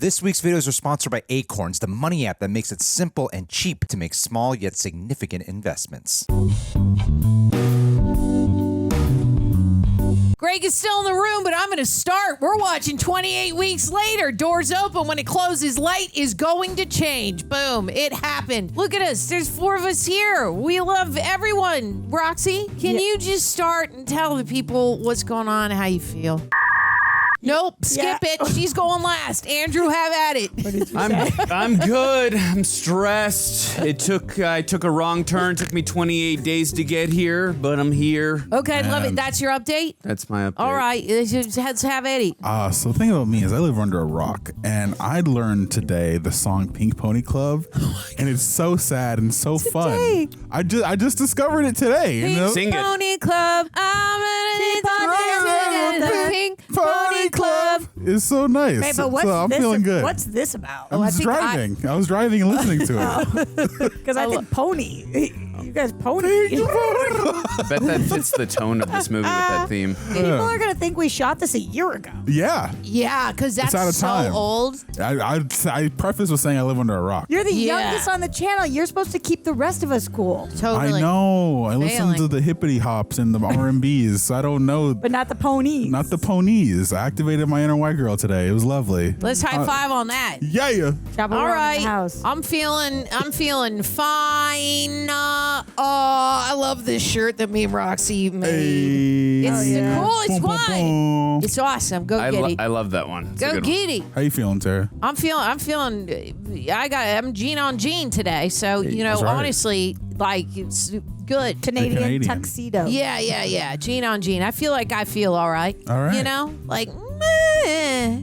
This week's videos are sponsored by ACORNS, the money app that makes it simple and cheap to make small yet significant investments. Greg is still in the room, but I'm going to start. We're watching 28 Weeks Later. Doors open. When it closes, light is going to change. Boom. It happened. Look at us. There's 4 of us here. We love everyone. Roxy, can you just start and tell the people what's going on, how you feel? Nope, skip it. She's going last. Andrew, have at it. What did you say? I'm good. I'm stressed. I took a wrong turn. Took me 28 days to get here, but I'm here. Okay, love it. That's your update? That's my update. All right, let's have Eddie. So the thing about me is I live under a rock, and I learned today the song Pink Pony Club, and it's so sad and so fun. I just discovered it today. Pink Sing it. Pony Club. I'm the Pink Pony Club. It's so nice. Wait, but what's so I'm this, feeling good. What's this about? I was driving and listening to it. Because I think pony. You guys pony. I bet that fits the tone of this movie with that theme. People are going to think we shot this a year ago. Yeah. Yeah, because that's out of so time. old. I preface with saying I live under a rock. You're the youngest on the channel. You're supposed to keep the rest of us cool. Totally. I know. I listen to the hippity hops and the R&Bs. So I don't know. But not the ponies. Not the ponies. I activated my inner white girl today. It was lovely. Let's high five on that. Yeah. All right. In the house. I'm feeling fine. I love this shirt that me and Roxy made. It's cool. It's fun. It's awesome. Go get it. I love that one. It's Go get it. How you feeling, Tara? I'm feeling. I'm Gene on Gene today. So honestly, like it's good. Canadian tuxedo. Yeah. Gene on Gene. I feel like I feel all right. All right. You know, like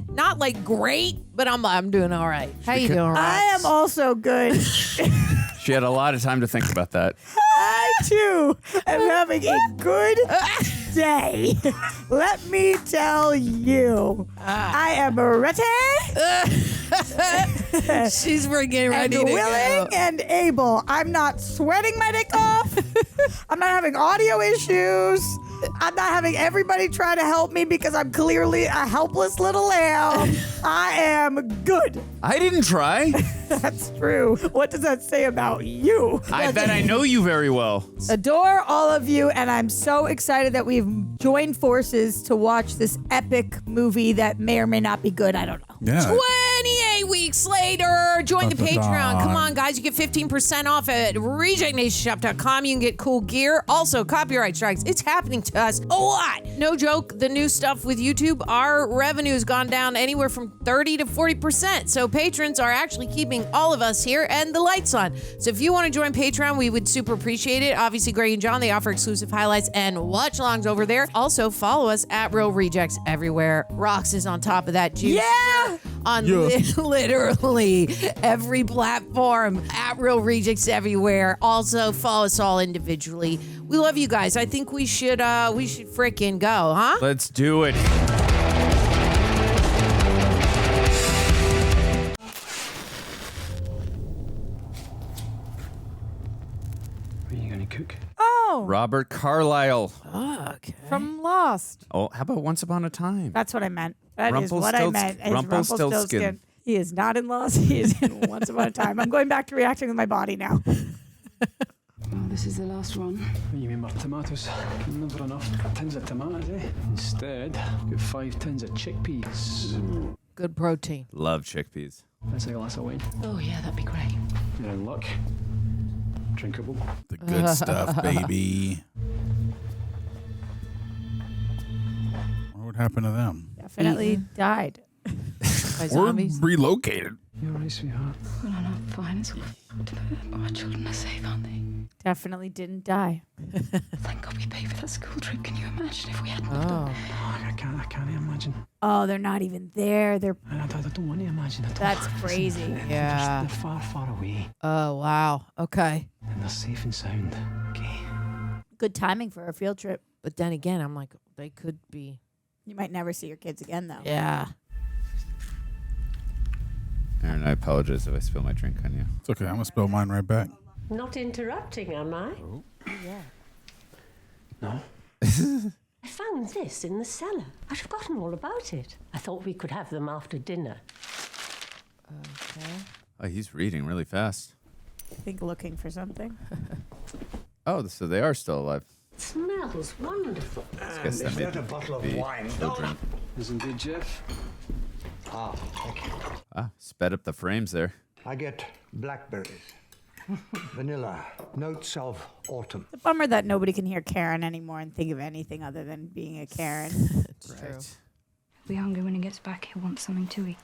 not like great, but I'm doing all right. How you doing, Rox? I am also good. She had a lot of time to think about that. I, too, am having a good day. Let me tell you. I am ready. She's getting ready and to willing go. and able. I'm not sweating my dick off. I'm not having audio issues. I'm not having everybody try to help me because I'm clearly a helpless little lamb. I am good. I didn't try. That's true. What does that say about you? I bet I know you very well. Adore all of you, and I'm so excited that we've joined forces to watch this epic movie that may or may not be good. I don't know. Yeah. 28 weeks later, join the Patreon. Come on, guys. You get 15% off at rejectnationshop.com. You can get cool gear. Also, copyright strikes. It's happening to us a lot. No joke. The new stuff with YouTube, our revenue has gone down anywhere from 30 to 40%. So patrons are actually keeping all of us here and the lights on. So if you want to join Patreon, we would super appreciate it. Obviously, Greg and John, they offer exclusive highlights and watch-alongs over there. Also, follow us at Real Rejects everywhere. Rox is on top of that juice. Yeah! On literally every platform at Real Rejects everywhere. Also, follow us all individually. We love you guys. I think we should frickin' go, huh? Let's do it. What are you gonna cook? Oh, Robert Carlyle. Okay. from Lost. Oh, how about Once Upon a Time? That's what I meant. That is what I meant. Is Rumpelstiltskin. He is not in Lost. He is in Once Upon a Time. I'm going back to reacting with my body now. Well, this is the last one. What do you mean by tomatoes? Never enough tins of tomatoes, eh? Instead, got 5 tins of chickpeas. Good protein. Love chickpeas. That's a glass of wine. Oh, yeah, that'd be great. You're in luck. Drinkable. The good stuff, baby. What would happen to them? Definitely died. By Or zombies. relocated. You're right, sweetheart. Well, I'm fine. It's all our children are safe, aren't they? Definitely didn't die. Thank God we paid for that school trip. Can you imagine if we hadn't Oh. done? I can't imagine. Oh, they're not even there. They're I don't want to imagine at all. That's crazy. Yeah. They're far, far away. Oh, wow. Okay. And they're safe and sound. Okay. good timing for a field trip. But then again, I'm like, they could be. You might never see your kids again, though. Yeah. Aaron, I apologize if I spill my drink on you. It's okay. I'm going to spill mine right back. Not interrupting, am I? Oh. Yeah. No? I found this in the cellar. I'd forgotten all about it. I thought we could have them after dinner. Oh, he's reading really fast. I think looking for something. Oh, so they are still alive. It smells wonderful. I guess that made a bottle of the wine? children. Isn't it, Jeff? Ah, thank you. Sped up the frames there. I get blackberries, vanilla, notes of autumn. It's a bummer that nobody can hear Karen anymore and think of anything other than being a Karen. Right. He'll be hungry when he gets back. He'll want something to eat.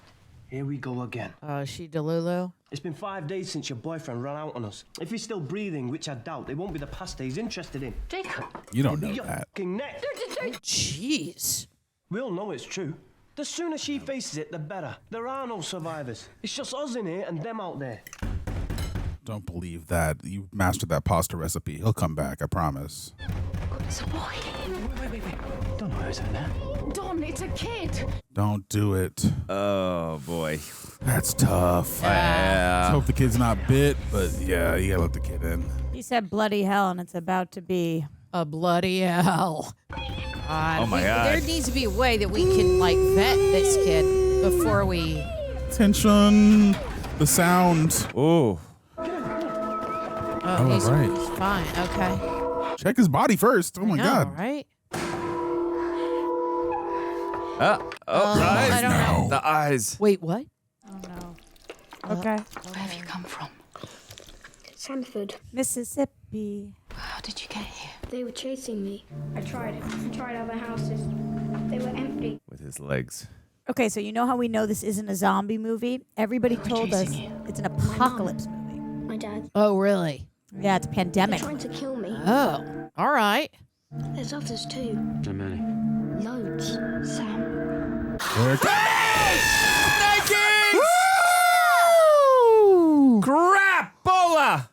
Here we go again. Oh, is she Delulu? It's been 5 days since your boyfriend ran out on us. If he's still breathing, which I doubt, it won't be the pasta he's interested in. Jacob. You don't know Your that. fucking neck. Jeez. We all know it's true. The sooner she faces it, the better. There are no survivors. It's just us in here and them out there. Don't believe that. You mastered that pasta recipe. He'll come back, I promise. It's a boy. Wait. Don't know who's in there. Don, it's a kid. Don't do it. Oh, boy. That's tough. Yeah. Hope the kid's not bit, but yeah, you gotta let the kid in. He said bloody hell, and it's about to be. A bloody hell. Oh, my God. There needs to be a way that we can, like, vet this kid before we... Tension. The sound. Oh. Oh, he's right. fine. Okay. Check his body first. Oh my No, God. right? Eyes. I don't know. The eyes. Wait, what? Oh no. Okay. Where have you come from? Sanford. Mississippi. How did you get here? They were chasing me. I tried other houses. They were empty. With his legs. Okay, so you know how we know this isn't a zombie movie? Everybody told us chasing you? it's an apocalypse movie. My dad. Oh, really? Yeah, it's a They're pandemic. trying to kill me. Oh, all right. There's others too. How many? Loads. Sam. Crapola!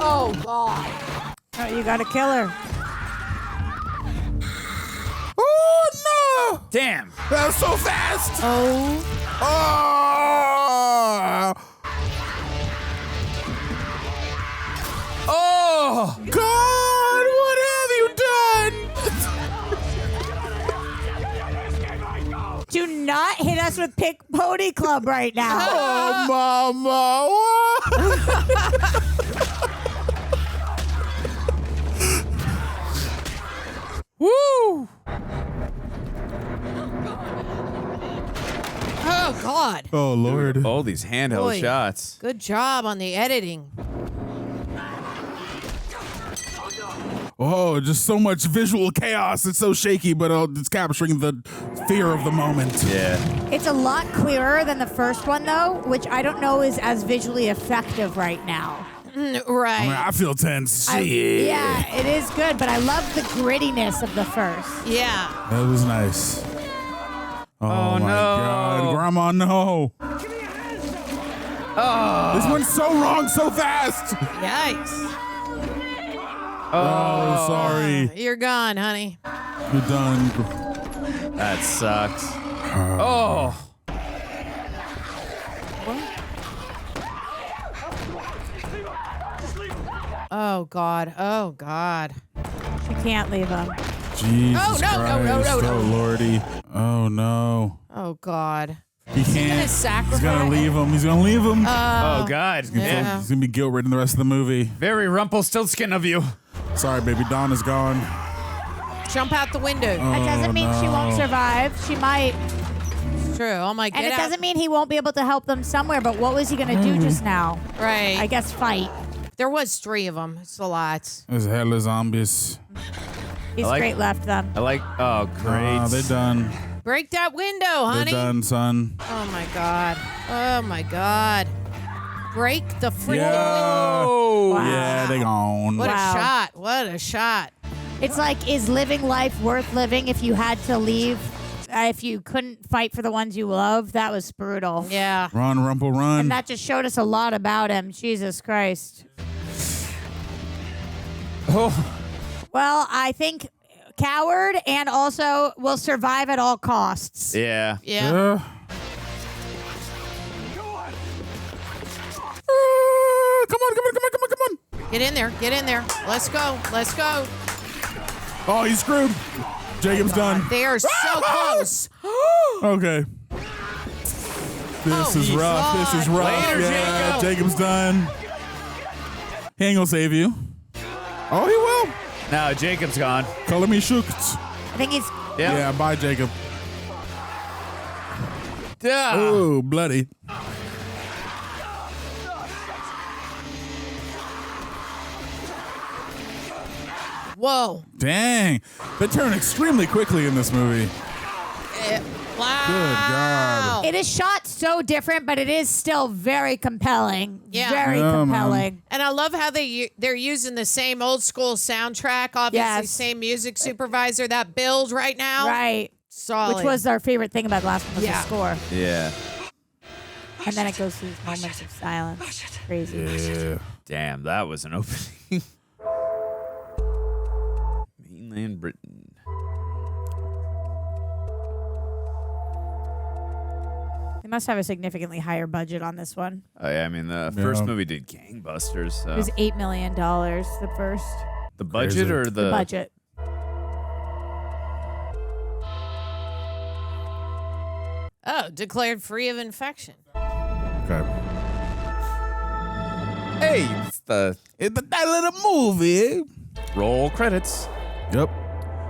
Oh, God. Oh, you gotta kill her. Oh no! Damn. That was so fast! Oh. Oh! Oh! God, what have you done? Do not hit us with Pick Pony Club right now. Oh, Mama! Woo! Oh, God. Oh, Lord. All these handheld Boy. shots. Good job on the editing. Oh, just so much visual chaos. It's so shaky, but it's capturing the fear of the moment. Yeah. It's a lot clearer than the first one, though, which I don't know is as visually effective right now. Right. I mean, I feel tense. Shit. Yeah, it is good, but I love the grittiness of the first. Yeah. That was nice. Oh, my no. God. Grandma, no. Oh. This went so wrong so fast. Yikes. Oh, sorry. You're gone, honey. You're done. That sucks. Oh. Oh, God. Oh, God. She can't leave him. Jesus Oh, no, no, no, Christ. no, no. Oh, Lordy. Oh, no. Oh, God. He can't. gonna sacrifice- He's gonna leave him. He's gonna leave him. Oh, God. Yeah. He's gonna be guilt-ridden the rest of the movie. Very Rumpelstiltskin of you. Sorry, baby. Dawn is gone. Jump out the window. That doesn't mean she won't survive. She might. It's true. Oh, my God. And it doesn't mean he won't be able to help them somewhere, but what was he going to do just now? Right. I guess fight. There was 3 of them. It's a lot. There's hella zombies. He's straight left them. I like. Oh, great. They're done. Break that window, honey. They're done, son. Oh, my God. Oh, my God. Break the freaking window. Oh. Wow. Yeah, they gone. What Wow. a shot. What a shot. It's like, is living life worth living if you had to leave? If you couldn't fight for the ones you love? That was brutal. Yeah. Run, Rumple, run. And that just showed us a lot about him. Jesus Christ. Oh. Well, I think coward and also will survive at all costs. Yeah. Yeah. Come on. Get in there. Get in there. Let's go. Let's go. Oh, he's screwed. Jacob's done. They are so close. Okay. This is rough. This is rough. Later, yeah, Jacob's done. He ain't gonna save you. Oh, he will. No, Jacob's gone. Color me shooked. I think he's. Yeah, bye, Jacob. Yeah. Ooh, bloody. Whoa. Dang. They turn extremely quickly in this movie. Wow. Good God. It is shot so different, but it is still very compelling. Yeah. Very compelling. And I love how they're using the same old school soundtrack. Obviously, Yes. same music supervisor. That build right now. Right. Solid. Which was our favorite thing about the last one was the score. Yeah. And then it goes through these moments of silence. Crazy. Yeah. Damn, that was an opening. Mainland Britain. They must have a significantly higher budget on this one. Oh yeah, I mean the first movie did gangbusters. So. It was $8 million, the first. The budget Crazy. or the budget. Oh, declared free of infection. Okay. Hey, it's the That little movie. roll credits. Yep.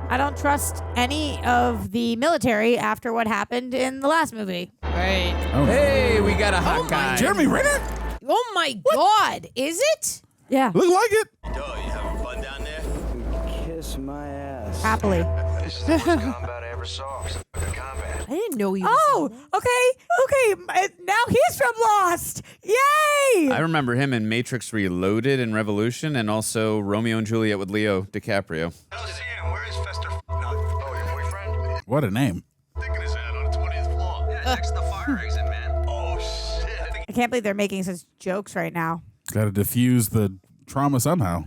I don't trust any of the military after what happened in the last movie. Right. Oh. Hey, we got a hot guy. Jeremy Renner? Oh my God. Is it? Yeah, Look like it. Yo, you having fun down there? Kiss my ass. happily. This is the worst combat I ever saw. Combat. I didn't know he was. Oh, okay. Now he's from Lost. Yay! I remember him in Matrix Reloaded and Revolution, and also Romeo and Juliet with Leo DiCaprio. I don't see him. Where is Fester? Oh, your boyfriend? What a name. Sticking his head on the 20th floor. Yeah, next to the fire exit, man. Oh, shit. I can't believe they're making such jokes right now. Got to diffuse the trauma somehow.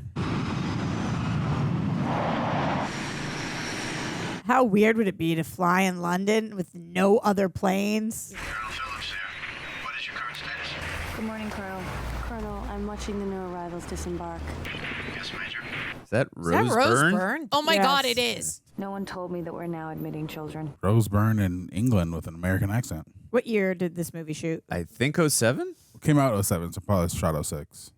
How weird would it be to fly in London with no other planes? What is your current status? Good morning, Colonel. Colonel, I'm watching the new arrivals disembark. Yes, Major. Is that Is that Rose Rose Byrne? Byrne? Oh my Yes. God, it is. No one told me that we're now admitting children. Rose Byrne in England with an American accent. What year did this movie shoot? I think 07? Came out 07, so probably shot 06.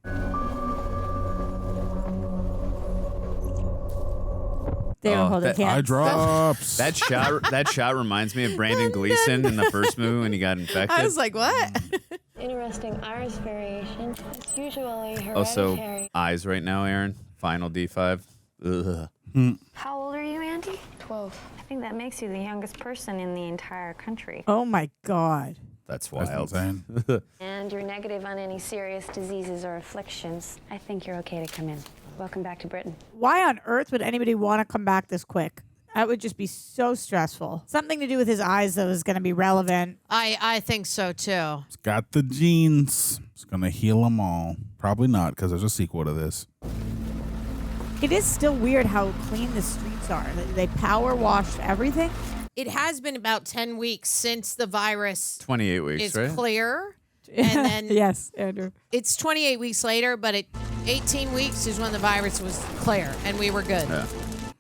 They were Oh, holding that- hands. Eye drops. That shot reminds me of Brandon Gleeson in the first movie when he got infected. I was like, what? Interesting iris variation. It's usually hereditary. Also, eyes right now, Aaron. Final D5. Ugh. How old are you, Andy? 12. I think that makes you the youngest person in the entire country. Oh my God. That's That's wild. insane. And you're negative on any serious diseases or afflictions. I think you're okay to come in. Welcome back to Britain. Why on earth would anybody want to come back this quick? That would just be so stressful. Something to do with his eyes, though, is going to be relevant. I think so too. It's got the genes. It's going to heal them all. Probably not, because there's a sequel to this. It is still weird how clean the streets are. They power washed everything. It has been about 10 weeks since the virus 28 weeks, is right? clear. And then Yes, Andrew. it's 28 weeks later, but 18 weeks is when the virus was clear and we were good. Yeah.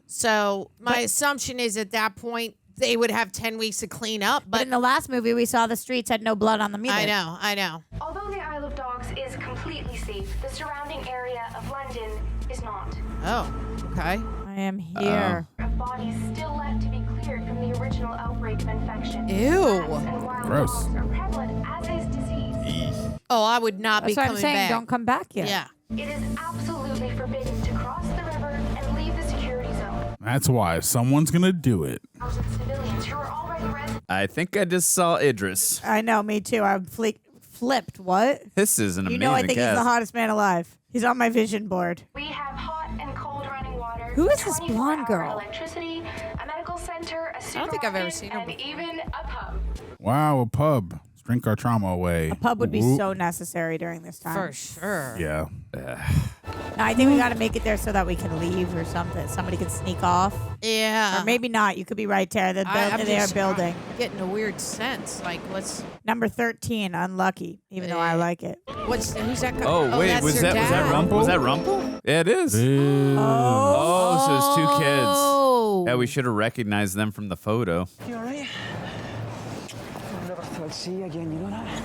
So my assumption is at that point they would have 10 weeks to clean up. But But in the last movie, we saw the streets had no blood on them either. I know. Although the Isle of Dogs is completely safe, the surrounding area of London is not. Oh, okay. I am here. Of bodies still left to be cleared from the original outbreak of infection. Ew. Rats and wild Gross. dogs are prevalent as is disease. Oh, I would not That's be what coming I'm saying. back. Don't come back yet. Yeah. It is absolutely forbidden to cross the river and leave the security zone. That's why someone's going to do it. Thousands of civilians who are already residents. I think I just saw Idris. I know, me too. I flipped. What? This is an You amazing know, I think he's cast. the hottest man alive. He's on my vision board. We have hot and cold running water. Who is this blonde 24-hour girl? Electricity, a medical center, a supermarket, don't think I've ever seen her and before. even a pub. Wow, a pub. Let's drink our trauma away. A pub would be Ooh. so necessary during this time. For sure. Yeah. No, I think we got to make it there so that we can leave or something. Somebody can sneak off. Yeah. Or maybe not. You could be right, Tara. They are just building. getting a weird sense. Like, what's Number 13, unlucky, even though I like it. who's that? Oh, wait, that's was her that dad. Rumple? Was that Rumple? Yeah, it is. Ew. Oh, so it's two kids. Oh, Oh. Yeah, we should have recognized them from the photo. You all right? I never thought I'd see you again, you know that?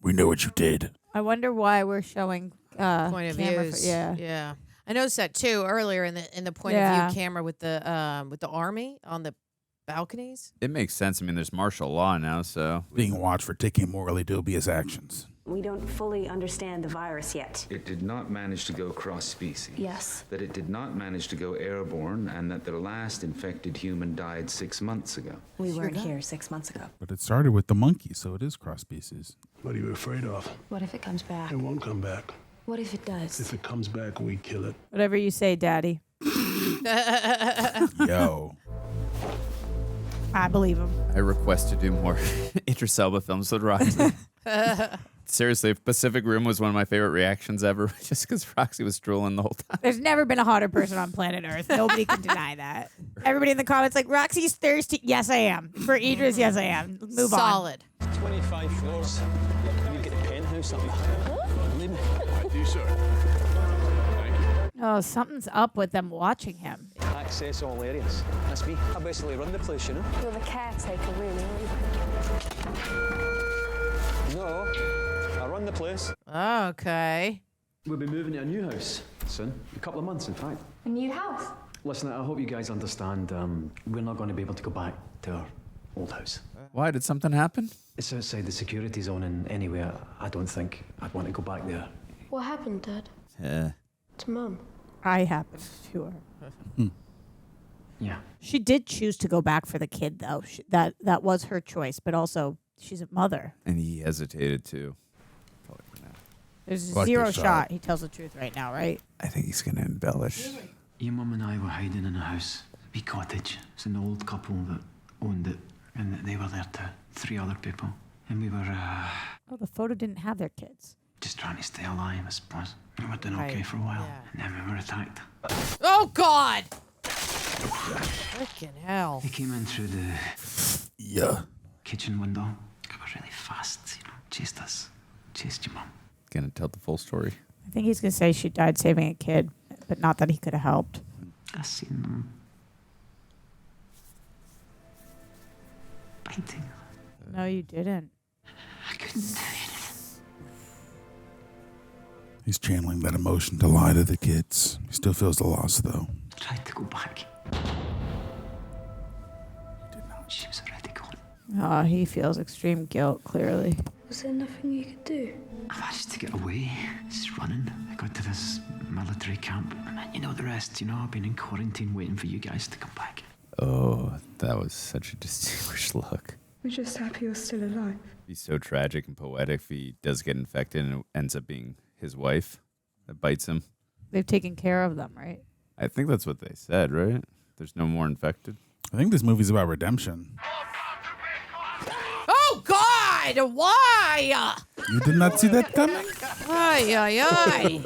We know what you did. I wonder why we're showing Point of camera views. yeah. Yeah. I noticed that too earlier in the point of Yeah. view camera with the army on the balconies. It makes sense. I mean, there's martial law now, so. Being watched for taking morally dubious actions. We don't fully understand the virus yet. It did not manage to go cross-species. Yes. That it did not manage to go airborne, and that the last infected human died 6 months ago. We weren't here 6 months ago. But it started with the monkey, so it is cross-species. What are you afraid of? What if it comes back? It won't come back. What if it does? If it comes back, we kill it. Whatever you say, Daddy. Yo. I believe him. I request to do more Idris Elba films with Roxy. Seriously, if Pacific Rim was one of my favorite reactions ever, just because Roxy was drooling the whole time. There's never been a hotter person on planet Earth. Nobody can deny that. Everybody in the comments like, Roxy's thirsty. Yes, I am. For Idris, yes, I am. Move on. Solid. 25 floors. You get a penthouse up there. Believe me. I do, sir. Thank you. Oh, something's up with them watching him. Access all areas. That's me. I basically run the place, you know? You're the caretaker, really, aren't you? No, I run the place. Okay. We'll be moving to a new house soon. A couple of months, in fact. A new house? Listen, I hope you guys understand, we're not going to be able to go back to our old house. Why? Did something happen? It's outside the security zone, and anyway, I don't think I'd want to go back there. What happened, Dad? Yeah. To Mum? I happen to her. Yeah. She did choose to go back for the kid, though. That was her choice, but also she's a mother. And he hesitated too. There's Like zero the shot. shot. He tells the truth right now, right? I think he's going to embellish. Your mum and I were hiding in a house, a wee cottage. It's an old couple that owned it, and they were there too. 3 other people. And we were Oh, the photo didn't have their kids. just trying to stay alive, I suppose. We were doing okay Right, for a while, yeah. and then we were attacked. Oh God. Freaking hell. They came in through the Yeah. kitchen window. They were really fast, you know. Chased us. Chased your mum. Going to tell the full story. I think he's going to say she died saving a kid, but not that he could have helped. I seen them biting. No, you didn't. I couldn't do anything. He's channeling that emotion to lie to the kids. He still feels the loss, though. Tried to go back. She was already gone. Oh, he feels extreme guilt, clearly. Was there nothing you could do? I managed to get away, just running. I got to this military camp, and then you know the rest. You know, I've been in quarantine waiting for you guys to come back. Oh, that was such a distinguished look. We're just happy you're still alive. Be so tragic and poetic if he does get infected and it ends up being his wife that bites him. They've taken care of them, right? I think that's what they said, right? There's no more infected. I think this movie's about redemption. Oh God. Why? You did not see that coming? Ay, ay, ay.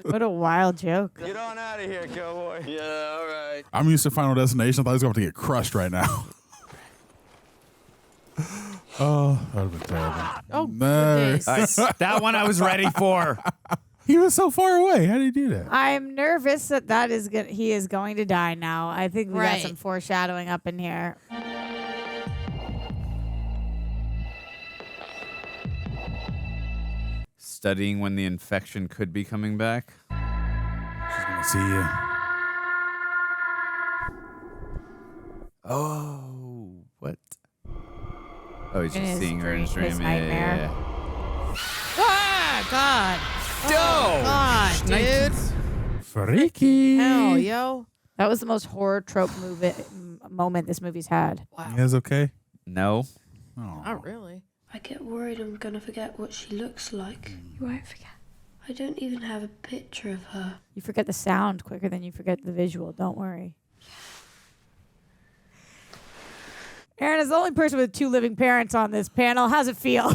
What a wild joke. Get on out of here, cowboy. Yeah, all right. I'm used to Final Destination. I thought he was going to get crushed right now. Oh, that would have been terrible. Oh, No. goodness. That one I was ready for. He was so far away. How did he do that? I'm nervous that he is going to die now. I think we Right. got some foreshadowing up in here. Studying when the infection could be coming back. She's going to see you. Oh, what? Oh, he's In just his seeing her in his dream, dream. his Yeah, yeah, nightmare. yeah. Ah, God. Oh, God, dude. Freaky. Hell, yo. That was the most horror trope moment this movie's had. Wow. You guys okay? No. Oh. Not really. I get worried I'm gonna forget what she looks like. You won't forget. I don't even have a picture of her. You forget the sound quicker than you forget the visual. Don't worry. Aaron is the only person with 2 living parents on this panel. How's it feel?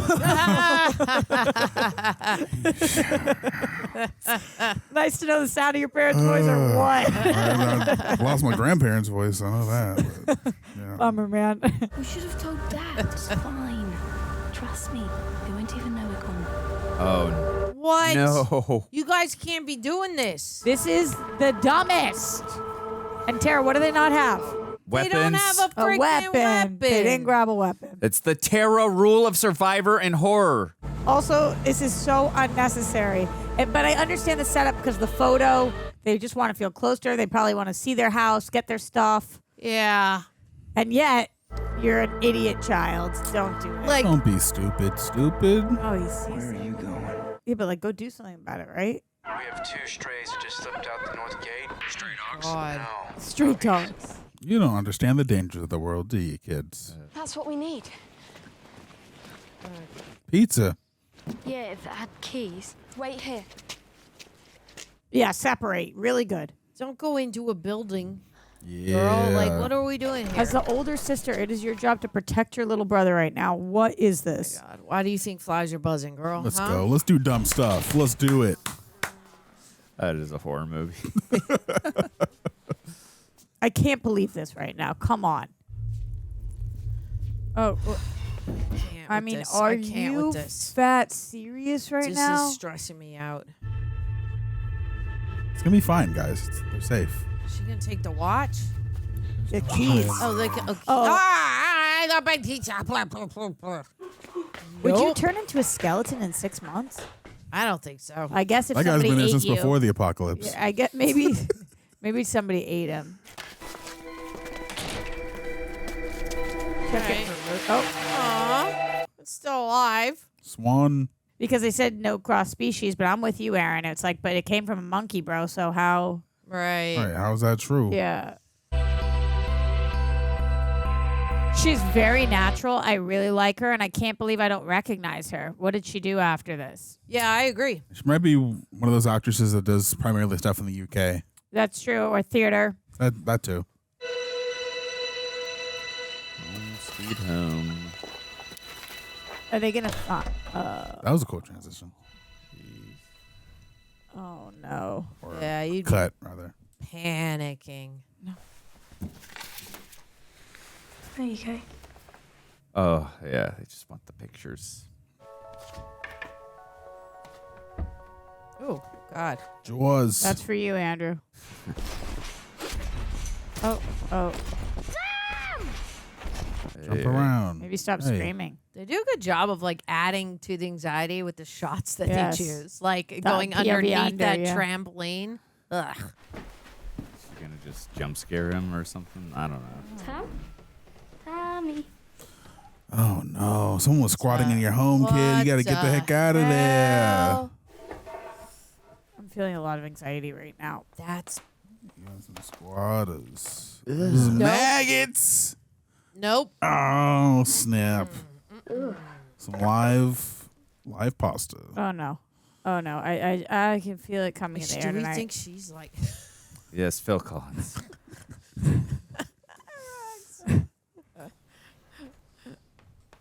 Nice to know the sound of your parents' voice or what? I lost my grandparents' voice. I know that. But, yeah. Bummer, man. We should have told Dad. It's fine. Trust me. They won't even know we're gone. Oh, What? no. You guys can't be doing this. This is the dumbest. And Tara, what do they not have? Weapons. They don't have a A freaking weapon. They didn't grab a weapon. It's the Terra rule of survivor and horror. Also, this is so unnecessary. But I understand the setup because the photo, they just want to feel close to her. They probably want to see their house, get their stuff. Yeah. And yet, you're an idiot child. Don't do it. Like, Don't be stupid. Oh, he sees Where are it. you going? Yeah, but like, go do something about it, right? We have 2 strays that just slipped out the north gate. Stray dogs? God. No. Street dogs. You don't understand the dangers of the world, do you, kids? That's what we need. Pizza. Yeah, if it had keys. Wait here. Yeah, separate. Really good. Don't go into a building. Yeah. Girl, like, what are we doing here? As the older sister, it is your job to protect your little brother right now. What is this? God, why do you think flies are buzzing, girl? Let's huh? go. Let's do dumb stuff. Let's do it. That is a horror movie. I can't believe this right now. Come on. Oh, Can't I with mean, this. are I can't you with this. fat serious right This now? is stressing me out. It's gonna be fine, guys. They're safe. Is she gonna take the watch? The keys. Oh, like Oh. I got my pizza. Blah, blah, blah, blah. Would you Nope. turn into a skeleton in 6 months? I don't think so. I guess if That guy's somebody been there ate since you. before the apocalypse. Yeah, I get maybe maybe somebody ate him. Check it for Aw, it's still alive. Swan. because they said no cross species, but I'm with you, Aaron. It's like, but it came from a monkey, bro. So how? Right. All right, how's that true? Yeah. She's very natural. I really like her, and I can't believe I don't recognize her. What did she do after this? Yeah, I agree. She might be one of those actresses that does primarily stuff in the UK. That's true, or theater. That too. Home sweet home. Are they gonna? That was a cool transition. Oh no. Or Yeah, you cut rather. panicking. There you go. Oh, yeah. They just want the pictures. Oh, God. Jaws. That's for you, Andrew. Oh. Jump around. Maybe stop Hey. screaming. They do a good job of like adding to the anxiety with the shots that Yes. they choose, like The going POV underneath under, that yeah. trampoline. Ugh. You're going to just jump scare him or something? I don't know. Tom? Tommy. Oh no! Someone was squatting in your home, kid. You got to get the heck out of there. I'm feeling a lot of anxiety right now. That's You got some squatters. Nope. Maggots. nope. Oh snap! Some live pasta. Oh no. I can feel it coming in the Do air we tonight. think she's like? Yes, Phil Collins.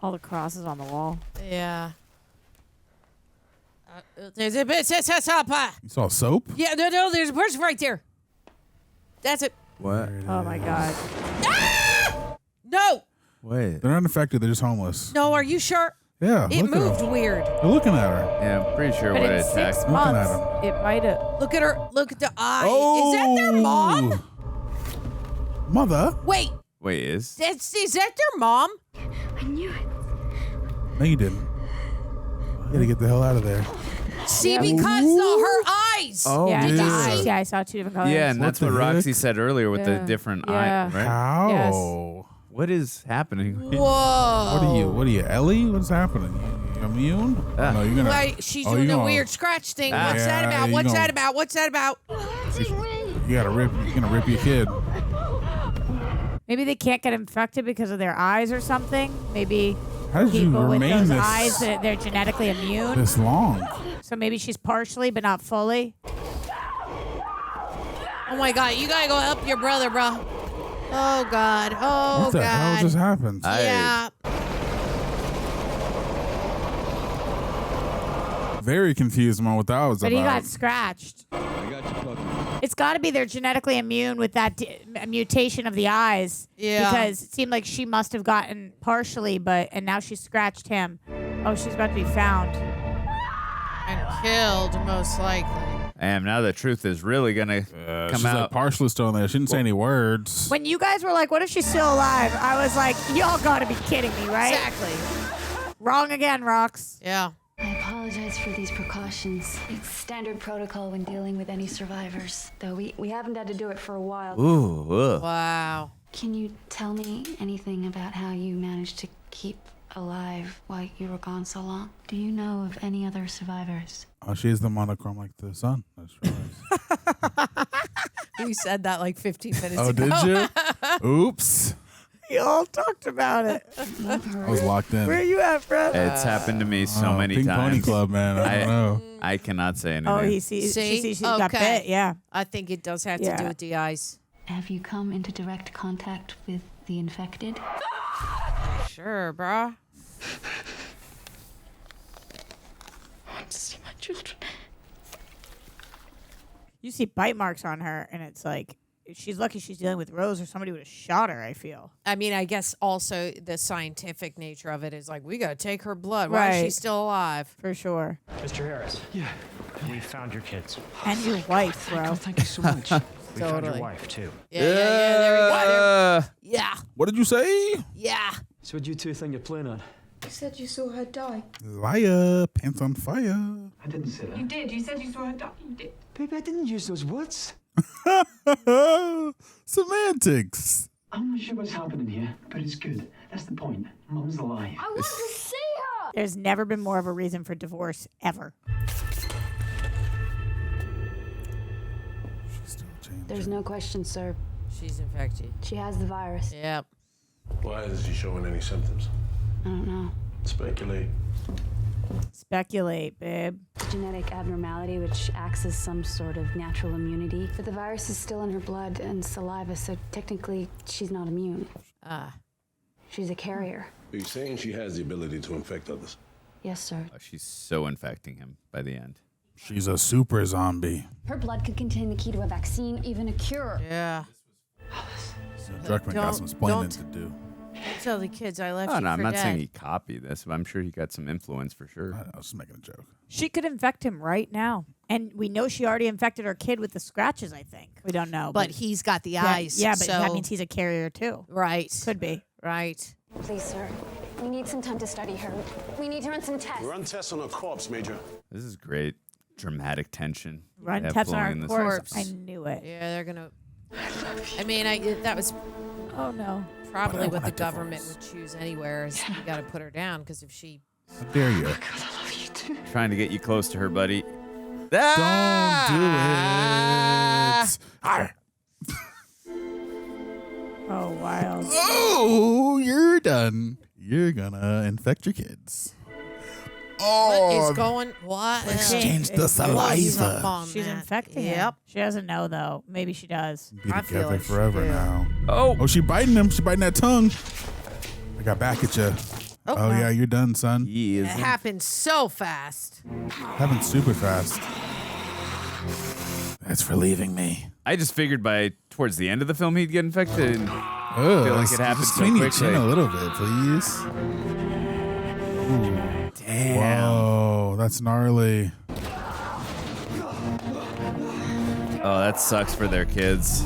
All the crosses on the wall. Yeah. There's a bit. You saw soap? Yeah, no, there's a person right there. That's it. What? Oh my god. No, Wait. They're not infected. They're just homeless. no, are you sure? Yeah. It look at moved them. weird. They're looking at her. Yeah, I'm pretty sure But what in it 6 attacked. Looking months, at it might have. Look at her. Look at the eye. Oh, Is that their mom? Mother? Wait, Wait, is is that their mom? I knew it. No, you didn't. You gotta get the hell out of there. See, Yeah. because her eyes. Oh, Yeah, yeah. yeah, I saw 2 different colors. Yeah, and What that's the what Roxy heck? said earlier with the Yeah. different Yeah. eye, right? How? What is happening? Whoa. What are you, Ellie? What's happening? You immune? Ah. No, you're gonna. Wait, she's oh, doing you're a gonna- weird scratch thing. Ah. What's that Yeah, about? you What's gonna- that about? What's that about? You gotta rip. You're gonna rip your kid. Maybe they can't get infected because of their eyes or something. Maybe How did you people with remain those this eyes, they're genetically immune. this long? So maybe she's partially, but not fully. Oh my God, you gotta go help your brother, bro. Oh God. Oh What the God. hell just happened? Yeah. Very confused on what that was But he about. got scratched. It's got to be they're genetically immune with that mutation of the eyes. Yeah. Because it seemed like she must have gotten partially, and now she scratched him. Oh, she's about to be found. And killed, most likely. And now the truth is really going to come she's out. like partially still in there. She didn't say any words. When you guys were like, what if she's still alive? I was like, y'all gotta be kidding me, right? Exactly. Wrong again, Rox. Yeah. I apologize for these precautions. It's standard protocol when dealing with any survivors, though we haven't had to do it for a while. Ooh. Ugh. Wow. Can you tell me anything about how you managed to keep alive while you were gone so long? Do you know of any other survivors? Oh, she's the monochrome like the sun. That's right. You said that like 15 minutes Oh, ago. did you? Oops. Y'all talked about it. I was locked in. Where you at, bro? It's happened to me so many Pink times. Pony Club, man. I don't know. I cannot say anything. Oh, he sees. See? She sees she's got bit. Yeah. I think it does have to do with the eyes. Have you come into direct contact with the infected? Sure, brah. I want to see my children. You see bite marks on her, and it's like she's lucky she's dealing with Rose, or somebody would have shot her. I feel. I mean, I guess also the scientific nature of it is like, we got to take her blood. Why is she Right. still alive? For sure. Mr. Harris. Yeah. We found your kids. And your wife, bro. Thank you so much. We found Totally. your wife, too. Yeah, there we go. Yeah. What did you say? Yeah. So what do you two think you're playing on? You said you saw her die. Liar, pants on fire. I didn't say that. You did. You said you saw her die. You did. Baby, I didn't use those words. Semantics. I'm not sure what's happening here, but it's good. That's the point. Mum's alive. I want to see her. There's never been more of a reason for divorce ever. There's no question, sir. She's infected. She has the virus. Yep. Why isn't she showing any symptoms? I don't know. Speculate. Speculate, babe. Genetic abnormality, which acts as some sort of natural immunity. But the virus is still in her blood and saliva, so technically she's not immune. She's a carrier. Are you saying she has the ability to infect others? Yes, sir. She's so infecting him by the end. She's a super zombie. Her blood could contain the key to a vaccine, even a cure. Yeah. Druckmann got some explaining to do. Don't tell the kids I left Oh, you no, I'm for not dead. saying he copied this, but I'm sure he got some influence for sure. I was just making a joke. She could infect him right now. And we know she already infected her kid with the scratches, I think. We don't know. But he's got the eyes. Yeah, but so that means he's a carrier too. Right. Could be. Right. Please, sir. We need some time to study her. We need to run some tests. Run tests on a corpse, Major. This is great. Dramatic tension. Run Yeah, tests on blowing our this- corpse. I knew it. Yeah, they're gonna. I mean, that was Oh no. probably what the government would choose anywhere. Is you got to put her down because if she. How dare you? Trying to get you close to her, buddy. Don't do it. Oh, wild. Oh, you're done. You're gonna infect your kids. What is going? What? Exchange the saliva. She's infecting him. Yep. She doesn't know though. Maybe she does. Be I feel together like she forever do. now. Oh, she biting him. She biting that tongue. I got back at you. Oh, yeah, you're done, son. he It is. happened so fast. Happened super fast. That's for leaving me. I just figured by towards the end of the film he'd get infected. And I Oh, feel like it happened just so clean your quickly. chin a little bit, please. Ooh. Damn. Whoa, that's gnarly. Oh, that sucks for their kids.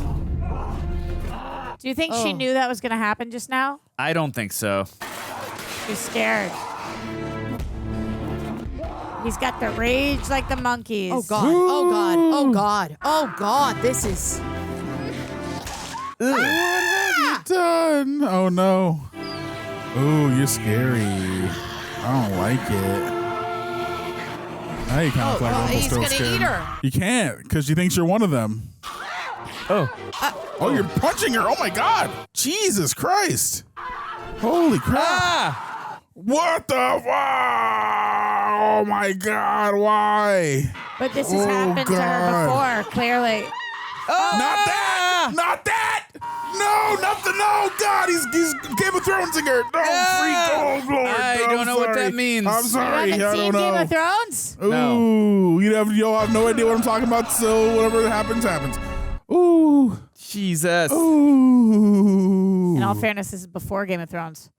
Do you think she knew that was going to happen just now? I don't think so. She's scared. He's got the rage like the monkeys. Oh God! Oh God! Oh God! Oh God! This is. What have you done? Oh no. Oh, you're scary. I don't like it. Now you kind of like almost he's still gonna scared. eat her. You can't because she thinks you're one of them. Oh. Oh, you're punching her. Oh my God. Jesus Christ. Holy crap. What the? Wow. Oh my God. Why? But this has happened to her before, clearly. Not that! Not that! No, nothing. No, God, he's Game of Thrones singer. No, freak. Oh, Lord. I I'm don't know what sorry. that means. I'm sorry. You I haven't seen don't know. Game of Thrones? Ooh, you'll have no idea what I'm talking about. So whatever happens, happens. Ooh. Jesus. Ooh. In all fairness, this is before Game of Thrones.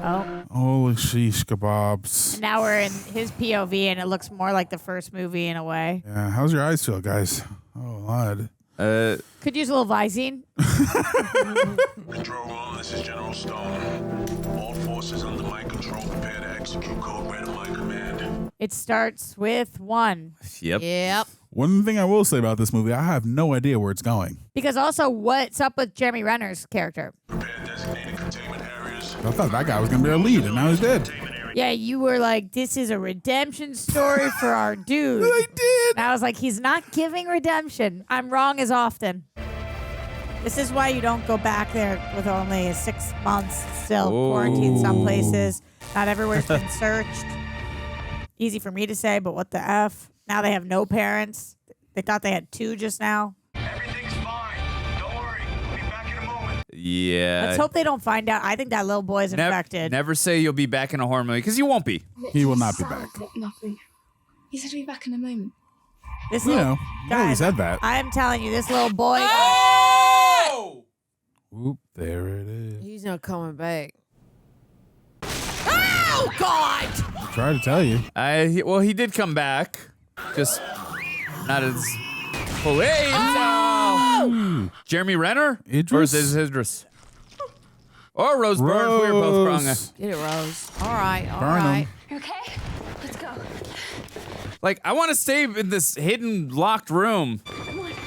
Oh. Holy sheesh kebabs. And now we're in his POV, and it looks more like the first movie in a way. Yeah, how's your eyes feel, guys? Oh, Lord. Could use a little Visine. Control room, this is General Stone. All forces under my control prepare to execute code red at my command. It starts with 1. Yep. One thing I will say about this movie, I have no idea where it's going. Because also, what's up with Jeremy Renner's character? Prepare designated containment areas. I thought that guy was going to be our lead, and now he's dead. Yeah, you were like, this is a redemption story for our dude. I did. And I was like, he's not giving redemption. I'm wrong as often. This is why you don't go back there with only 6 months still quarantined some places. Not everywhere's been searched. Easy for me to say, but what the F? Now they have no parents. They thought they had 2 just now. Everything's fine. Don't worry. We'll be back in a moment. Yeah. Let's hope they don't find out. I think that little boy's infected. Never say you'll be back in a horror movie, because you won't be. He will not be back. Nothing. He said he'll be back in a moment. This You little, know, nobody guys, said that. I am telling you, this little boy. Oh! Oop, there it is. He's not coming back. Oh, God! I tried to tell you. He did come back. Just not as full age. Oh! Jeremy Renner? Idris? Or is it Idris? Or Rose Byrne. We were both wrong. Get it, Rose. All right, all Burn 'em. right. You okay? Let's go. Like, I want to stay in this hidden, locked room.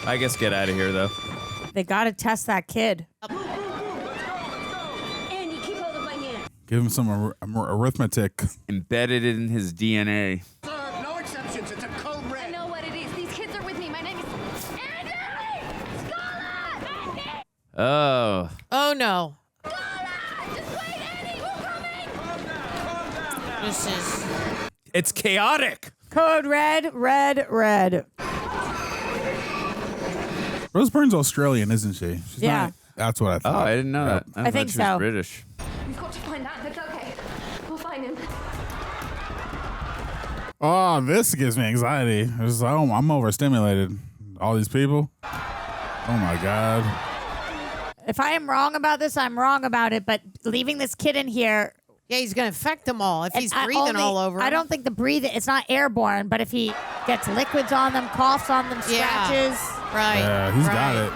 I guess get out of here, though. They got to test that kid. Andy, keep hold of my hand. Give him some arithmetic. Embedded in his DNA. Sir, no exceptions. It's a code I red. know what it is. These kids are with me. My name is Andy! Scarlet! Andy! Oh. Oh, no. Scarlet! Just wait, Andy! We're coming! This is It's chaotic. code red, red, red. Rose Byrne's Australian, isn't she? She's Yeah. not- that's what I Oh, thought. I didn't know that. I thought think she was so. British. We've got to find out. It's okay. We'll find him. Oh, this gives me anxiety. I'm overstimulated. All these people. Oh my God. If I am wrong about this, I'm wrong about it. But leaving this kid in here. Yeah, he's going to infect them all if he's I breathing all over I him. don't think the breathing, it's not airborne, but if he gets liquids on them, coughs on them, scratches. Right. Yeah, he's got it.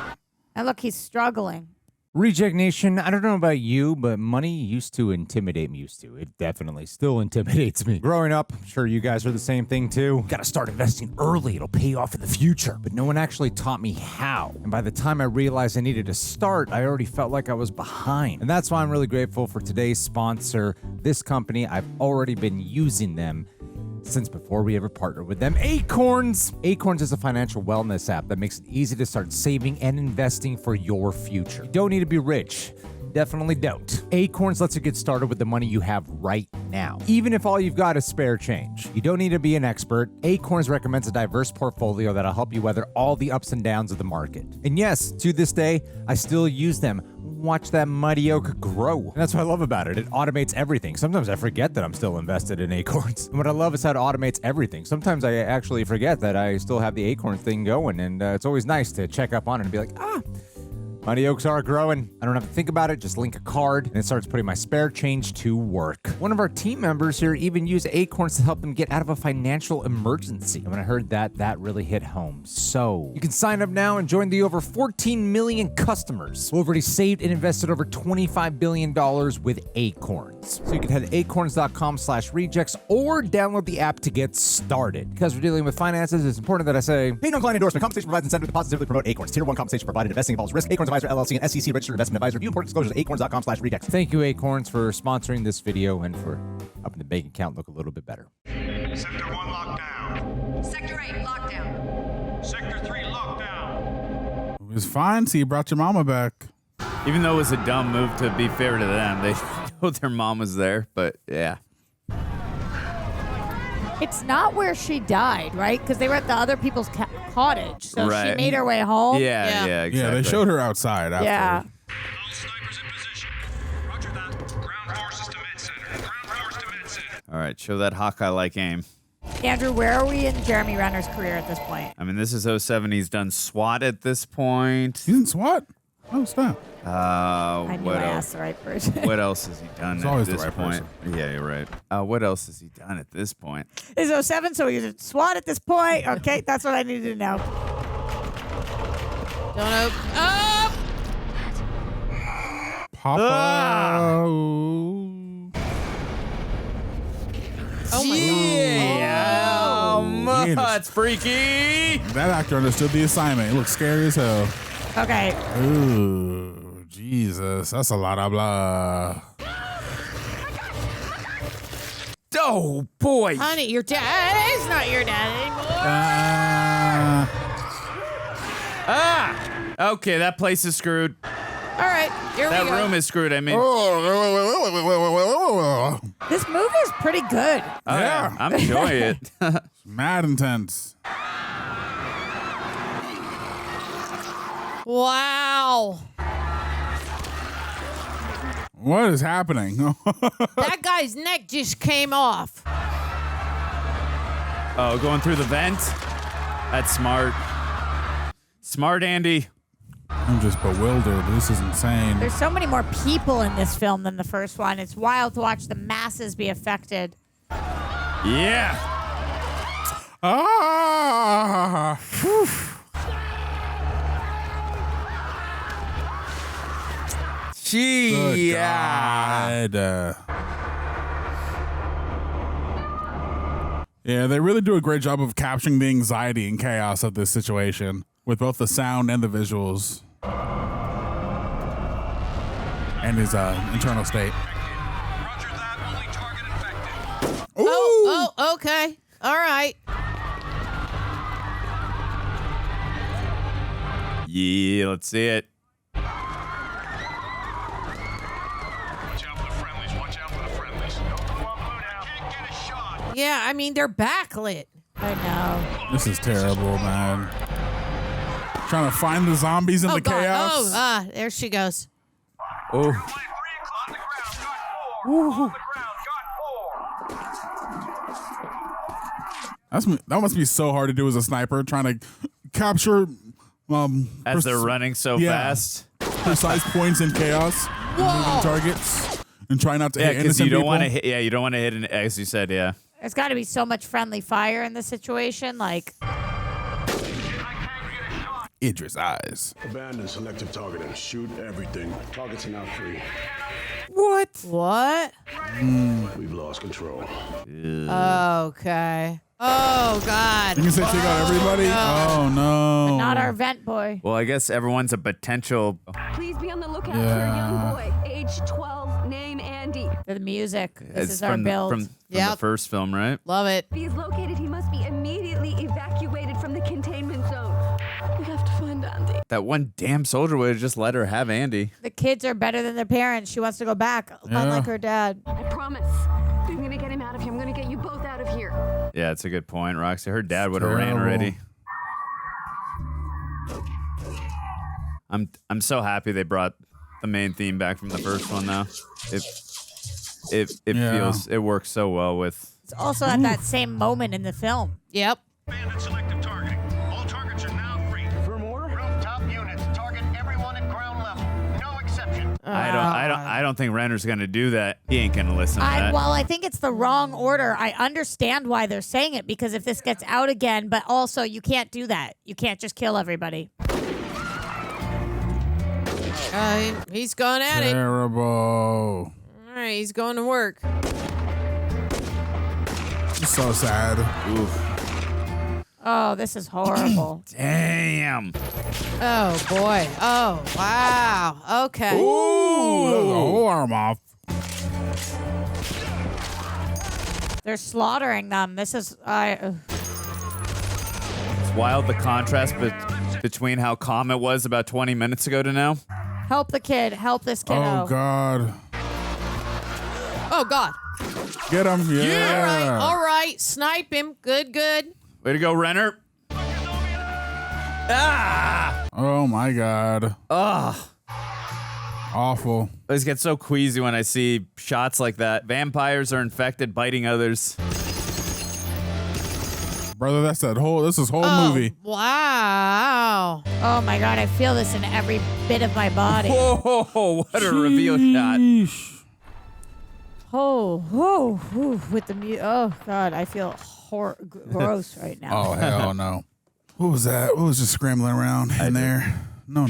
And look, he's struggling. Reject Nation, I don't know about you, but money used to intimidate me. It definitely still intimidates me. Growing up, I'm sure you guys are the same thing too. Gotta start investing early, it'll pay off in the future. But no one actually taught me how. And by the time I realized I needed to start, I already felt like I was behind. And that's why I'm really grateful for today's sponsor, this company. I've already been using them since before we ever partnered with them. ACORNS! ACORNS is a financial wellness app that makes it easy to start saving and investing for your future. You don't need to be rich. Definitely don't. ACORNS lets you get started with the money you have right now, even if all you've got is spare change. You don't need to be an expert. ACORNS recommends a diverse portfolio that'll help you weather all the ups and downs of the market. And yes, to this day, I still use them. Watch that mighty oak grow. And that's what I love about it. It automates everything. Sometimes I forget that I'm still invested in ACORNS. And what I love is how it automates everything. Sometimes I actually forget that I still have the ACORNS thing going, and it's always nice to check up on it and be like, mighty oaks are growing. I don't have to think about it. Just link a card, and it starts putting my spare change to work. One of our team members here even used ACORNS to help them get out of a financial emergency. And when I heard that, that really hit home. So you can sign up now and join the over 14 million customers who have already saved and invested over $25 billion with ACORNS. So you can head to acorns.com/rejects or download the app to get started. Because we're dealing with finances, it's important that I say, paid no client endorsement. Compensation provides incentive to positively promote ACORNS. Tier 1 compensation provided. Investing involves risk. ACORNS Advisor LLC and SEC registered investment advisor. View important disclosures at acorns.com/rejects. Thank you, ACORNS, for sponsoring this video and for helping the bank account look a little bit better. Sector 1 locked down. Sector 8, lockdown. Sector 3 locked down. It was fine. So you brought your mama back. Even though it was a dumb move, to be fair to them, they know their mom was there, but yeah. It's not where she died, right? Because they were at the other people's cottage. So she Right. made her way home. Yeah, exactly. Yeah, they showed her outside after. Yeah. All snipers in position. Roger that. Ground forces to med center. Ground force to med center. All right, show that Hawkeye-like aim. Andrew, where are we in Jeremy Renner's career at this point? I mean, this is 07. He's done SWAT at this point. He's in SWAT? Oh, snap. I knew What I else? asked the right person. What else has he done It's at always the this right point? Yeah, you're right. What else has he done at this point? It's 07, so he's a SWAT at this point. Okay, that's what I needed to know. Don't open. Oh! Papa. Oh my Yeah. Ooh. That's freaky. That actor understood the assignment. It looks scary as hell. Okay. Ooh, Jesus. That's a lot of blah. Oh, boy. Honey, your dad is not your dad anymore. Okay, that place is screwed. All right, here That we go. room is screwed, I mean. This movie is pretty good. Yeah. I'm enjoying it. Mad intense. Wow. What is happening? That guy's neck just came off. Oh, going through the vent? That's smart. Smart, Andy. I'm just bewildered. This is insane. There's so many more people in this film than the first one. It's wild to watch the masses be affected. Yeah. Ah. Gee. Good Yeah. God. Yeah, they really do a great job of capturing the anxiety and chaos of this situation with both the sound and the visuals and his internal state. Oh, okay. All right. Yeah, let's see it. Yeah, I mean, they're backlit. I know. This is terrible, man. Trying to find the zombies in the God. chaos. Oh, there she goes. Oh. That must be so hard to do as a sniper, trying to capture As they're running so fast. Precise points in chaos, moving targets, and try not to hit because innocent you don't people. want to hit. Yeah, you don't want to hit. As you said, yeah. There's got to be so much friendly fire in this situation. Like, Idris eyes. Abandon selective targeting. Shoot everything. Targets are now free. What? What? We've lost control. Okay. Oh, God. You can say take out everybody? Oh, no. not our vent boy. Well, I guess everyone's a potential. Please be on the lookout for a young boy, age 12, name Andy. The music. This It's is our from the, build. from the first film, right? Love it. If he is located, he must be immediately evacuated from the containment zone. We have to find Andy. That one damn soldier would have just let her have Andy. The kids are better than their parents. She wants to go back, unlike her dad. I promise. I'm going to get him out of here. I'm going to get you both out of here. Yeah, it's a good point, Roxy. Her dad would have ran already. I'm so happy they brought the main theme back from the first one though. It feels it works so well with. It's also at that same moment in the film. Yep. Abandon selective targeting. All targets are now free. Firm order? Rooftop units. Target everyone at ground level. No exception. I don't think Renner's gonna do that. He ain't gonna listen to that. Well, I think it's the wrong order. I understand why they're saying it, because if this gets out again, but also you can't do that. You can't just kill everybody. He's going at it. Terrible. All right, he's going to work. So sad. Oof. Oh, this is horrible. Damn. Oh, boy. Oh, wow. Okay. Ooh, the whole arm off. They're slaughtering them. This is... It's wild the contrast between how calm it was about 20 minutes ago to now. Help the kid. Help this kiddo. Oh, God. Oh, God. Get him. Yeah. All right. Snipe him. Good, good. Way to go, Renner. Ah! Oh, my God. Ugh. Awful. I just get so queasy when I see shots like that. Vampires are infected, biting others. brother. That's this whole movie. Wow. Oh my God, I feel this in every bit of my body. Whoa, what a reveal shot. With the music. Oh God, I feel gross right now. Oh hell no! What was that? What was just scrambling around in there? No,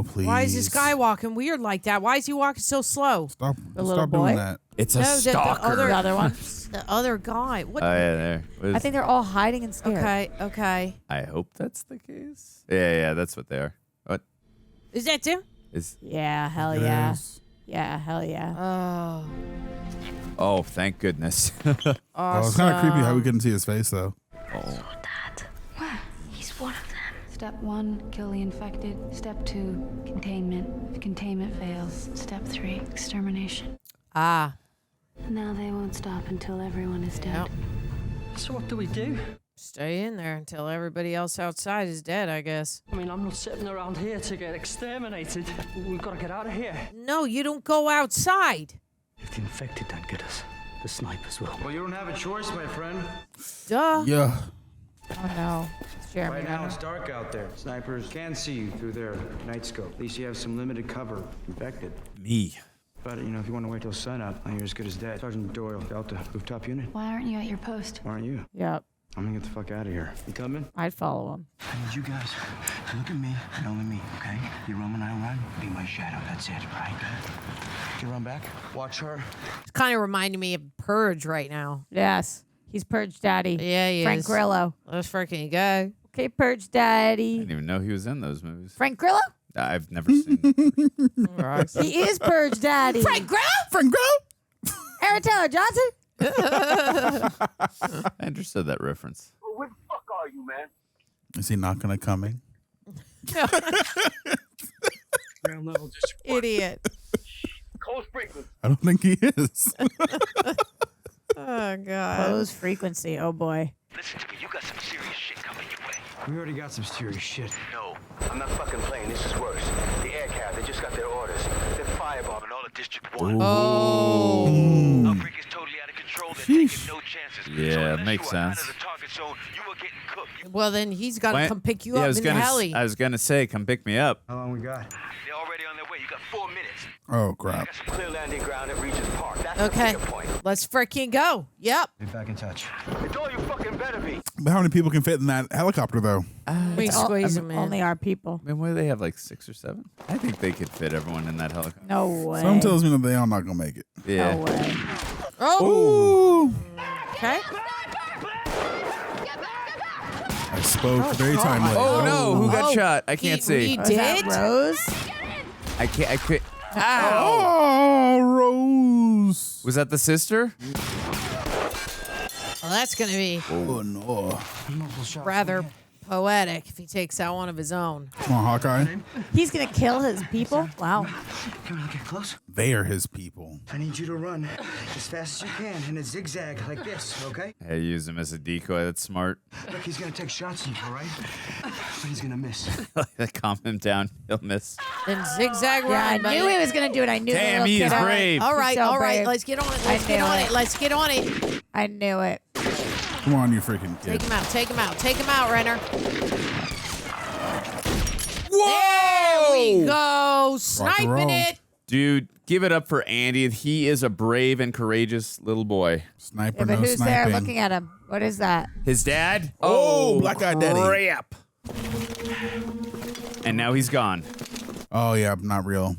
please. Why is this guy walking weird like that? Why is he walking so slow? Stop little boy? doing that. It's a stalker. The other one. The other guy. What? Oh, yeah, there. I think they're all hiding and scared. Okay. I hope that's the case. Yeah, that's what they are. What? Is that him? Yeah, hell It yeah. is. Yeah, hell yeah. Oh, thank goodness. Awesome. Oh, it's kind of creepy how we couldn't see his face though. Oh. Where? He's one of them. Step 1, kill the infected. Step 2, containment. If containment fails, step 3, extermination. Ah. Now they won't stop until everyone is dead. Yep. So what do we do? Stay in there until everybody else outside is dead, I guess. I mean, I'm not sitting around here to get exterminated. We've got to get out of here. No, you don't go outside. If the infected don't get us, the snipers will. Well, you don't have a choice, my friend. Duh. Yeah. Oh no. It's Jeremy Right now Renner. it's dark out there. Snipers can see you through their night scope. At least you have some limited cover. Infected. Me. But, if you want to wait till sunup, you're as good as dead. Sergeant Doyle, Delta, rooftop unit. Why aren't you at your post? Why aren't you? Yep. I'm gonna get the fuck out of here. You coming? I'd follow him. I need you guys to look at me and only me, okay? You roam and I run. Be my shadow. That's it, right? You run back. Watch her. It's kind of reminding me of Purge right now. Yes. He's Purge Daddy. Yeah, he Frank is. Grillo. Let's freaking go. Okay, Purge I Daddy. didn't even know he was in those movies. Frank Grillo? I've never seen it. He is Purge Daddy. Frank Grillo? Frank Grillo? Aaron Taylor Johnson? I understood that reference. Well, where the fuck are you, man? Is he not gonna coming? Ground level district. Idiot. Cold sprinklers. I don't think he is. Oh, God. Close frequency. Oh, boy. Listen to me, you got some serious shit coming your way. We already got some serious shit. No, I'm not fucking playing. This is worse. The aircraft, they just got their orders. They're firebombing all of District 1. Oh. Outbreak is totally out of control. They're taking no chances. Yeah, so unless makes you are sense. Out of the target zone, you are getting cooked. Well, then he's got to Why- come pick you Yeah, up in the heli. I was gonna say, come pick me up. How long we got? They're already on their way. You got 4 minutes. Oh You crap. got some clear landing ground at Regis Park. That's Okay. the bigger point. Let's freaking go. Yep. Be back in touch. It's all you fucking better be. But how many people can fit in that helicopter though? We squeeze him in. Only our people. I mean, what do they have, like 6 or 7? I think they could fit everyone in that helicopter. No way. Some tells me that they are not gonna make it. Yeah. No way. Oh. Ooh. Okay. I spoke very timely. Oh no! Who got Oh, shot? I can't see. He Was that did? Rose? I can't. I could. Oh, Rose. Was that the sister? Well, that's going to be Oh no. rather poetic if he takes out one of his own. Come on, Hawkeye. He's going to kill his people? Wow. Can we get close? They are his people. I need you to run as fast as you can in a zigzag like this, okay? I use him as a decoy. That's smart. Look, he's gonna take shots at you, all right? But he's gonna miss. Calm him down. He'll miss. Then zigzag run. Yeah, I buddy. knew he was going to do it. I knew Damn, the he little is kid. brave. All right, So all right. brave. Let's get on it. I Let's get knew on it. it. Let's get on it. I knew it. Come on, you freaking Take kid. him out. Take him out. Take him out, Renner. Whoa! There we go. Sniping roll. it. Dude, give it up for Andy. He is a brave and courageous little boy. Sniper, Yeah, but no who's sniping. there looking at him? What is that? His dad? Oh, black guy daddy. Crap. And now he's gone. Oh yeah, not real.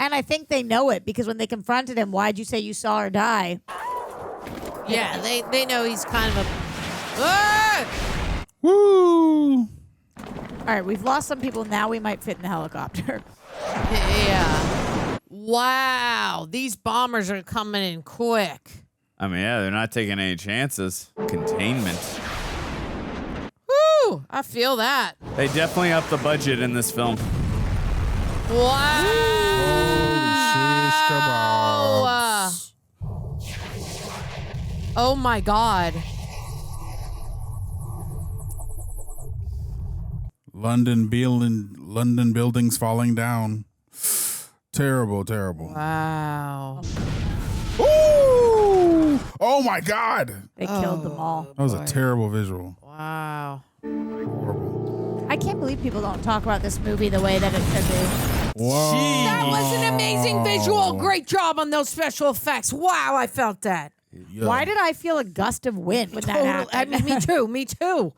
And I think they know it because when they confronted him, why'd you say you saw her die? Yeah, they know he's kind of a. Ah! Woo! All right, we've lost some people. Now we might fit in the helicopter. Yeah. Wow. These bombers are coming in quick. I mean, yeah, they're not taking any chances. Containment. Woo! I feel that. They definitely upped the budget in this film. Wow. Holy shish kebabs. Oh my God. London buildings falling down. Terrible, terrible. Wow. Ooh! Oh my God. They killed them all. That was a terrible visual. Wow. Horrible. I can't believe people don't talk about this movie the way that it should be. Whoa. That was an amazing visual. Great job on those special effects. Wow, I felt that. Yeah. Why did I feel a gust of wind when that happened? I mean, me too. Me too.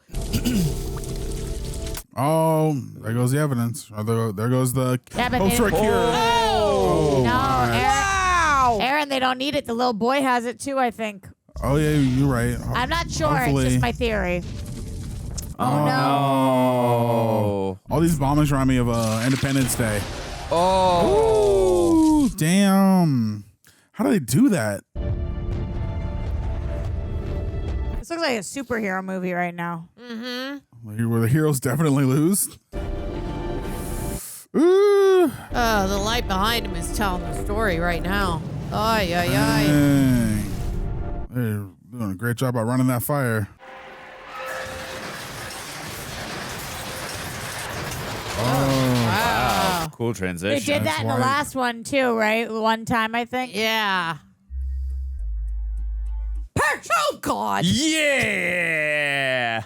Oh, there goes the evidence. Or there goes the Yeah, but post-cure. Oh, no, Wow. Aaron, they don't need it. The little boy has it too, I think. Oh, yeah, you're right. I'm not sure. Hopefully. It's just my theory. Oh, no. All these bombings remind me of Independence Day. Oh. Ooh, damn. How do they do that? This looks like a superhero movie right now. Mm-hmm. Where the heroes definitely lose. Ooh. The light behind him is telling the story right now. Ay, ay, ay. Dang. They're doing a great job at running that fire. Oh. Wow. Cool transition. They did that in the last one too, right? One time, I think. Yeah. Oh, God. Yeah.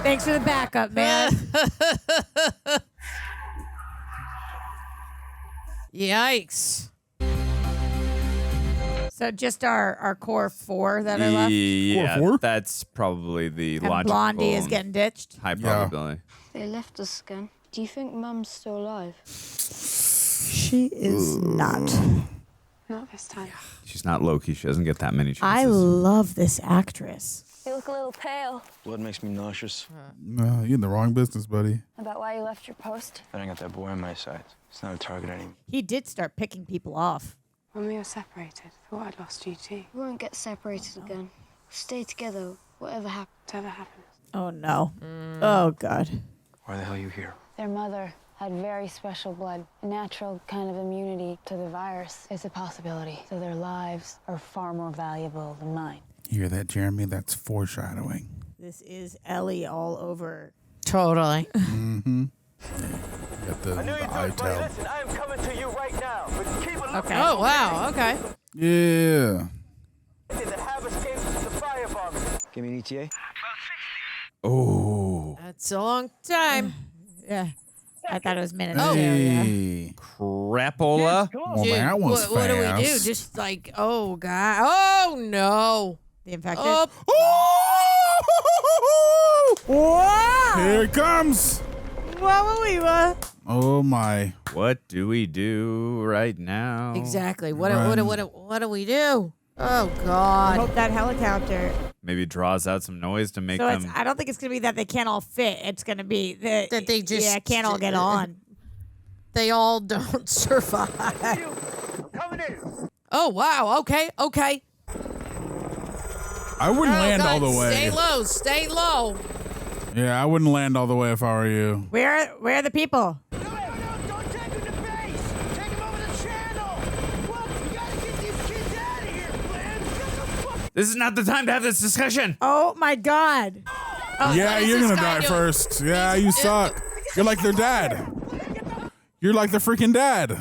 Thanks for the backup, man. Yikes. So just our core four that are left. Yeah, Core four? that's probably the And logical. Blondie is getting ditched. high probability. They left us again. Do you think Mum's still alive? She is not. Not this time. She's not Loki. She doesn't get that many chances. I love this actress. You look a little pale. Blood makes me nauseous. No, you're in the wrong business, buddy. About why you left your post? I don't got that boy on my side. It's not a target anymore. He did start picking people off. When we were separated, thought I'd lost you too. We won't get separated again. Stay together, whatever happens. Whatever happens. Oh no. Oh God. Why the hell are you here? Their mother had very special blood, a natural kind of immunity to the virus. It's a possibility. So their lives are far more valuable than mine. You hear that, Jeremy? That's foreshadowing. This is Ellie all over. Totally. Mm-hmm. Got the eye towel. Listen, I am coming to you right now. But keep a look Okay. Oh, wow. Okay. Yeah. that have escaped the firebombing. Give me an ETA. Oh. That's a long time. Yeah. I thought it was minutes. Oh. too, yeah. Hey. Crapola. Well, Dude, that was what do we do? fast. Just like, oh, God. Oh, no. The infected. Oh, Oh! Here it comes. What? Oh my. What do we do right now? exactly. What Run. do we do? Oh, I God. hope that helicopter. Maybe draws out some noise to make So it's, them. I don't think it's gonna be that they can't all fit. It's gonna be that That they just can't all get on. They all don't survive. Coming in. Oh, wow. Okay. Okay. I wouldn't Oh, land God. all the way. Stay low. Stay low. Yeah, I wouldn't land all the way if I were you. Where are the people? No, don't take him to base. Take him over the channel. What? You gotta get these kids out of here, Flynn. Get the fuck. This is not the time to have this discussion. Oh my God. Oh, Yeah, what is you're this gonna guy die doing? first. Yeah, you suck. You're like their dad. You're like their freaking dad.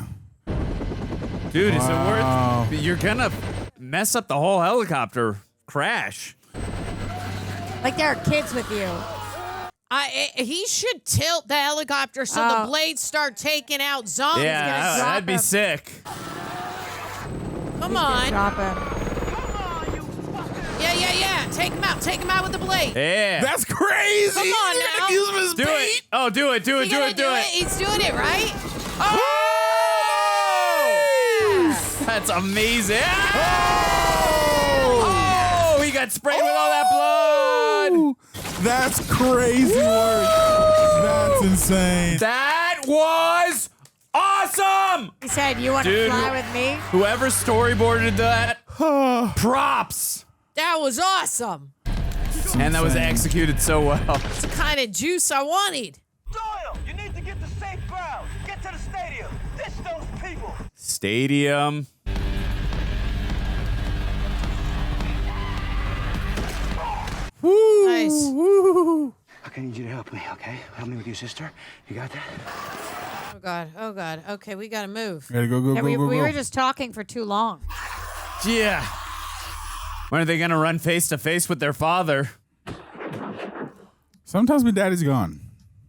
Dude, is Wow. it worth? You're gonna mess up the whole helicopter crash. Like there are kids with you. He should tilt the helicopter so Oh. the blades start taking out zombies. Yeah, drop that'd be him. sick. Come on. Drop him. Yeah. Take him out. Take him out with the blade. Yeah. That's crazy. Come on You're now. gonna use him as do bait. it. Oh, do it. You gonna do it? He's doing it, right? Oh! That's amazing. Oh! He got sprayed with all that blood. That's crazy work. That's insane. That was awesome. He said, "You want to Dude. fly with me?" Whoever storyboarded that, props. That was awesome. And that was insane. executed so well. It's the kind of juice I wanted. Doyle, you need to get to safe ground. Get to the stadium. Ditch those people. Stadium. Nice. Okay, I need you to help me, okay? Help me with your sister. You got that? Oh, God. Oh, God. Okay, we got to move. Gotta go, Yeah, we were just talking for too long. Yeah. When are they going to run face to face with their father? Sometimes my daddy's gone.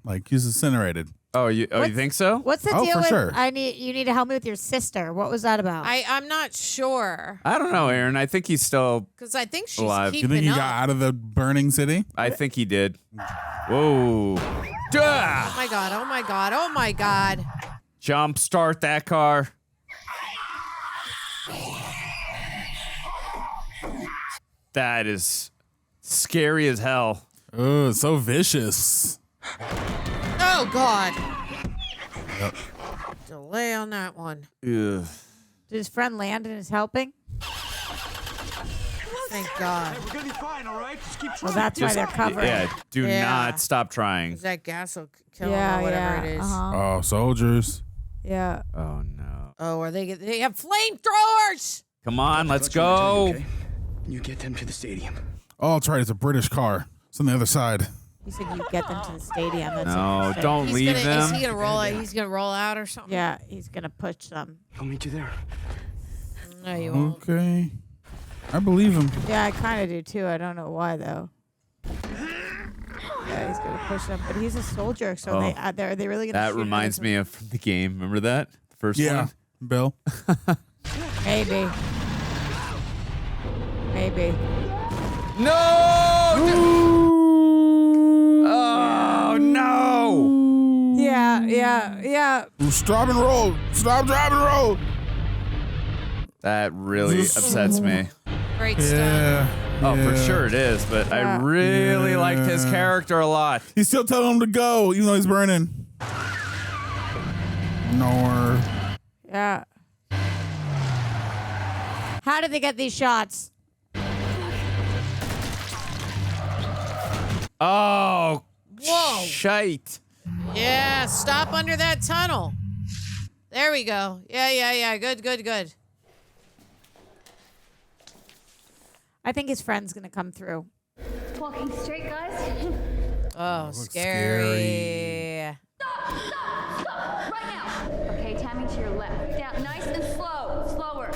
Like, he's incinerated. Oh, you think so? What's the Oh, deal for with sure. you need to help me with your sister? What was that about? I'm not sure. I don't know, Aaron. I think he's still Because I think she's alive. You keeping think he up. got out of the burning city? I think he did. Whoa. Oh my god, oh my god, oh my god. Jump start that car. That is scary as hell. Oh, so vicious. Oh god. Yep. Delay on that one. Ugh. Did his friend land and is helping? Thank God. We're gonna be fine, all right? Just keep Well, trying. that's why they're covering. Yeah, do Yeah. not stop trying. That gas will kill him Yeah, or whatever yeah, it is. Oh, soldiers. Yeah. Oh, no. Oh, are they have flamethrowers? Come on, let's go. Okay? You get them to the stadium. Oh, that's right. It's a British car. It's on the other side. He said you get them to the stadium. That's No, interesting. don't Is leave he them. gonna roll out? He's gonna roll out or something? Yeah, he's gonna push them. I'll meet you there. No, you won't. Okay. I believe him. Yeah, I kind of do too. I don't know why though. Yeah, he's gonna push them, but he's a soldier, so Oh. are they really gonna? That shoot him reminds as a- me of the game. Remember that? The first Yeah. one? Bill. Maybe. Maybe. No! Oh, no! Yeah. Stop and roll. Stop, drive, and roll. That really upsets me. Great stuff. Yeah. Oh, for yeah. sure it is, but I Yeah. really liked his character a lot. He's still telling him to go, even though he's burning. Nor. Yeah. How did they get these shots? Oh, Whoa. shite. Yeah, stop under that tunnel. There we go. Yeah. Good. I think his friend's gonna come through. Walking straight, guys. Oh, looks scary. Stop! Right now. Okay, Tammy, to your left. Down, nice and slow. Slower.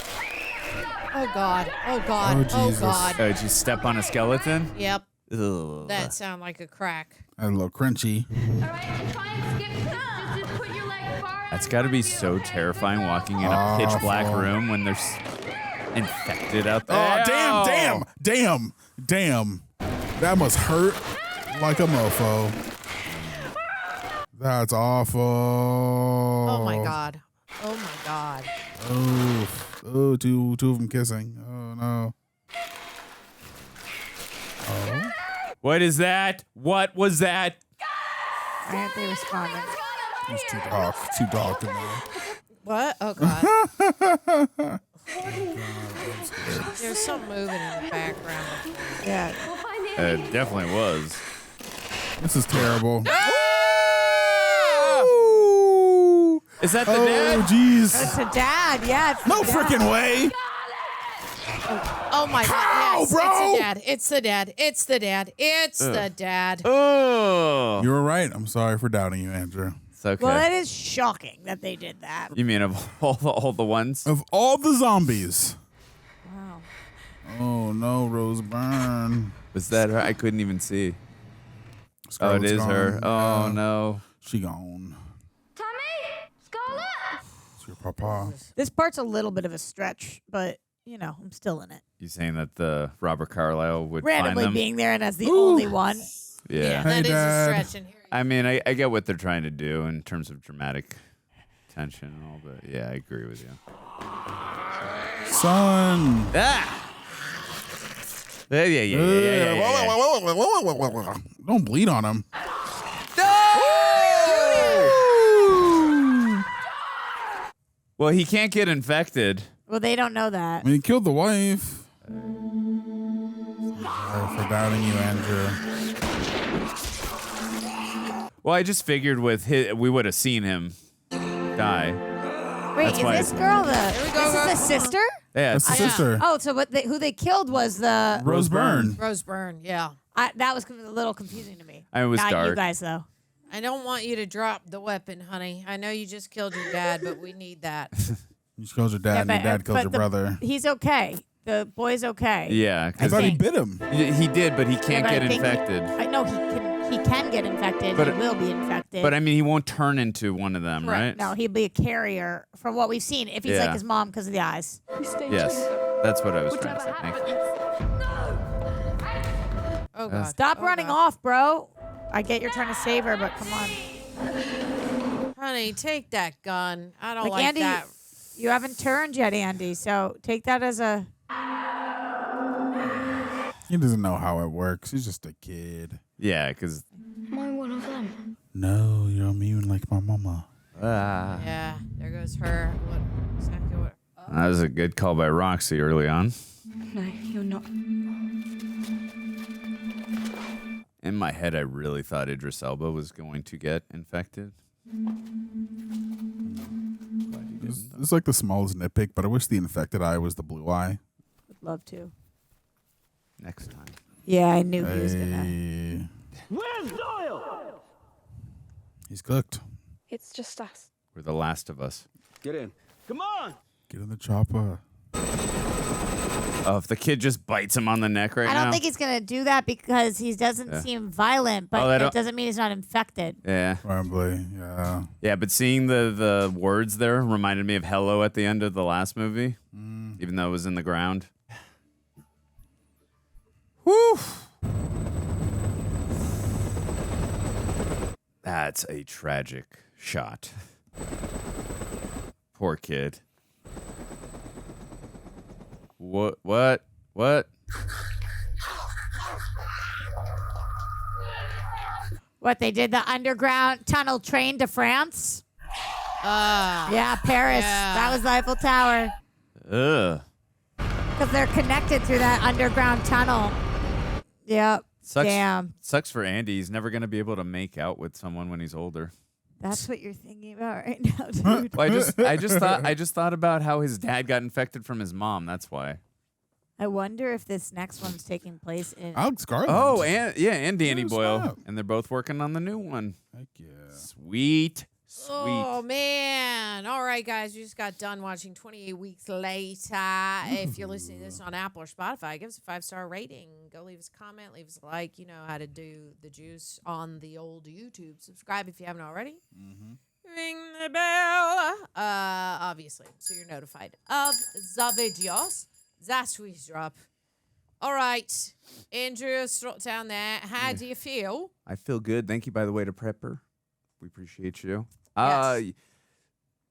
Oh God. Oh God. Oh, Oh Jesus. God. Did you step on a skeleton? Yep. Ugh. That sounded like a crack. A little crunchy. All right, try and skip. Just put your leg far. That's got to be so terrifying walking in a pitch black Awful. room when there's infected out there. Oh, damn. That must hurt like a mofo. That's awful. Oh my God. Oh my God. Oof. Oh, two of them kissing. Oh, no. Oh. What is that? What was that? Why aren't they responding? There's two dogs in there. What? Oh God. There's something moving in the background. Yeah. It definitely was. This is terrible. Is that the Oh, dad? jeez. It's a dad. Yeah. It's No the dad. freaking way. Oh my How, God. Yes, bro? It's the dad. It's the dad. It's the dad. Oh. You were right. I'm sorry for doubting you, Andrew. It's okay. Well, it is shocking that they did that. You mean of all the ones? Of all the zombies. Wow. Oh, no, Rose Byrne. Was that her? I couldn't even see. Scarlet's oh, it is her. gone. Oh, no. She gone. Tammy! Scarlet! It's your papa. This part's a little bit of a stretch, but you know, I'm still in it. You saying that the Robert Carlyle would Randomly find them? being there and as the only one. Yeah. That is Dad. a stretch in here. I mean, I get what they're trying to do in terms of dramatic tension and all, but yeah, I agree with you. Son. Ah! Yeah. Don't bleed on him. Well, he can't get infected. Well, they don't know that. I mean, he killed the wife. Sorry for doubting you, Andrew. Well, I just figured with we would have seen him die. Wait, That's is why this girl this is the sister? Yeah, That's the it's sister. Oh, so who they killed was the Rose Byrne. Rose Byrne, yeah. that was a little confusing to me. It was Not dark. you guys though. I don't want you to drop the weapon, honey. I know you just killed your dad, but we need that. You killed your dad, and your dad killed your brother. He's okay. the boy's okay. Yeah, I because thought he bit him. he did, but he can't but I get think infected. I know he can get infected. But- He will be infected. But I mean, he won't turn into one of them, right? No, he'll be a carrier from what we've seen. If he's Yeah. like his mom because of the eyes. Yes, that's what I was trying to say. Thank you. Oh God. Stop Oh, running God. off, bro. I get you're trying to save her, but come on. Honey, take that gun. I don't Like, like Andy, that. you haven't turned yet, Andy. So take that as a. He doesn't know how it works. He's just a kid. Yeah, because Am I one of them? No, you're immune like my mama. Yeah, there goes her. What exactly what? that was a good call by Roxy early on. No, you're not. In my head, I really thought Idris Elba was going to get infected. It's like the smallest nitpick, but I wish the infected eye was the blue eye. Would love to. Next time. Yeah, I knew he was gonna. Hey, Where's Doyle? he's cooked. It's just us. We're the last of us. Get in. Come on. Get in the chopper. Oh, if the kid just bites him on the neck right I now. don't think he's gonna do that because he doesn't Yeah. seem violent, Oh, but they that don't- doesn't mean he's not infected. Yeah. Probably, yeah. Yeah, but seeing the words there reminded me of Hello at the end of the last movie, even though it was in the ground. Whew. That's a tragic shot. Poor kid. What? What they did the underground tunnel train to France? Yeah, Paris. Yeah. That was the Eiffel Tower. Ugh. Because they're connected through that underground tunnel. Yep. Sucks, Damn. Sucks for Andy. He's never going to be able to make out with someone when he's older. That's what you're thinking about right now, dude. Well, I just thought about how his dad got infected from his mom. That's why. I wonder if this next one's taking place in. Alex Garland. Oh, and Danny Yeah, Boyle, snap. and they're both working on the new one. Heck yeah. Sweet. Oh man! All right, guys, we just got done watching 28 Weeks Later. If you're listening to this on Apple or Spotify, give us a 5-star rating. Go leave us a comment, leave us a like. You know how to do the juice on the old YouTube. Subscribe if you haven't already. Ring the bell, obviously, so you're notified of the videos that we drop. All right, Andrew, strut down there. How do you feel? I feel good. Thank you, by the way, to Prepper. We appreciate you. Yes.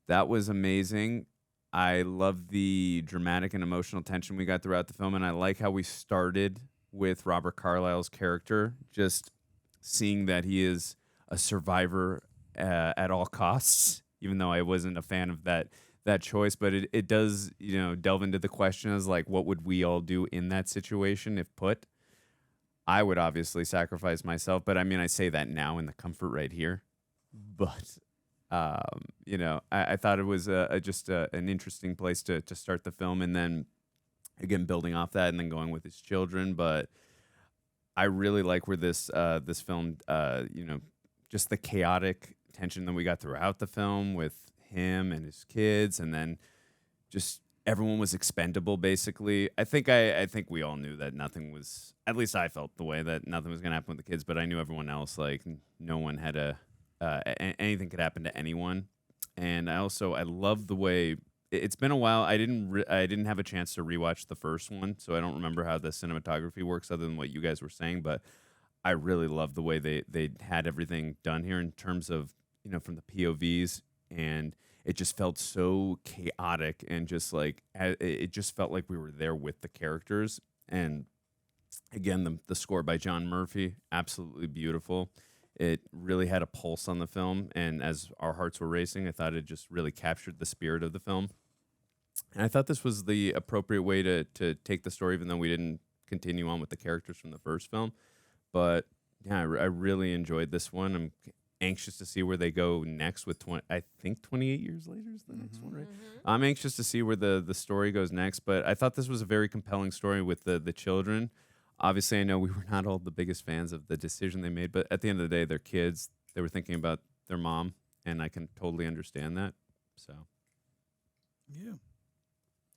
That was amazing. I love the dramatic and emotional tension we got throughout the film, and I like how we started with Robert Carlyle's character, just seeing that he is a survivor at all costs, even though I wasn't a fan of that choice. But it does, delve into the question as like, what would we all do in that situation if put? I would obviously sacrifice myself, but I mean, I say that now in the comfort right here. But, I thought it was just an interesting place to start the film, and then, again, building off that and then going with his children. But I really like where this film, just the chaotic tension that we got throughout the film with him and his kids, and then just everyone was expendable, basically. I think we all knew that nothing was, at least I felt the way that nothing was going to happen with the kids, but I knew everyone else, like, no one had anything could happen to anyone. And I love the way it's been a while. I didn't have a chance to rewatch the first one, so I don't remember how the cinematography works other than what you guys were saying, but I really love the way they had everything done here in terms of, from the POVs, and it just felt so chaotic, and just like it just felt like we were there with the characters. And again, the score by John Murphy, absolutely beautiful. It really had a pulse on the film, and as our hearts were racing, I thought it just really captured the spirit of the film. And I thought this was the appropriate way to take the story, even though we didn't continue on with the characters from the first film. But yeah, I really enjoyed this one. I'm anxious to see where they go next with 28 years later is the next one, right? I'm anxious to see where the story goes next, but I thought this was a very compelling story with the children. Obviously, I know we were not all the biggest fans of the decision they made, but at the end of the day, they're kids. They were thinking about their mom, and I can totally understand that. So, yeah.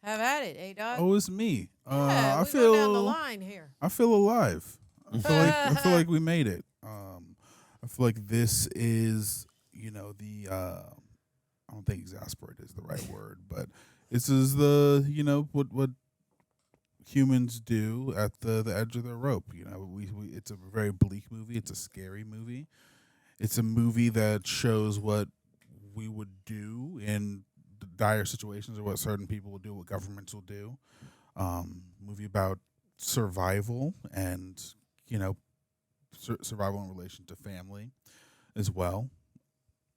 Have at it, A-Dog. Oh, it's me. Yeah, I we feel go down the line here. I feel alive. I feel like we made it. I feel like this is, I don't think exasperate is the right word, but this is the, what humans do at the edge of their rope. It's a very bleak movie. It's a scary movie. It's a movie that shows what we would do in dire situations, or what certain people will do, what governments will do. Movie about survival and, survival in relation to family as well.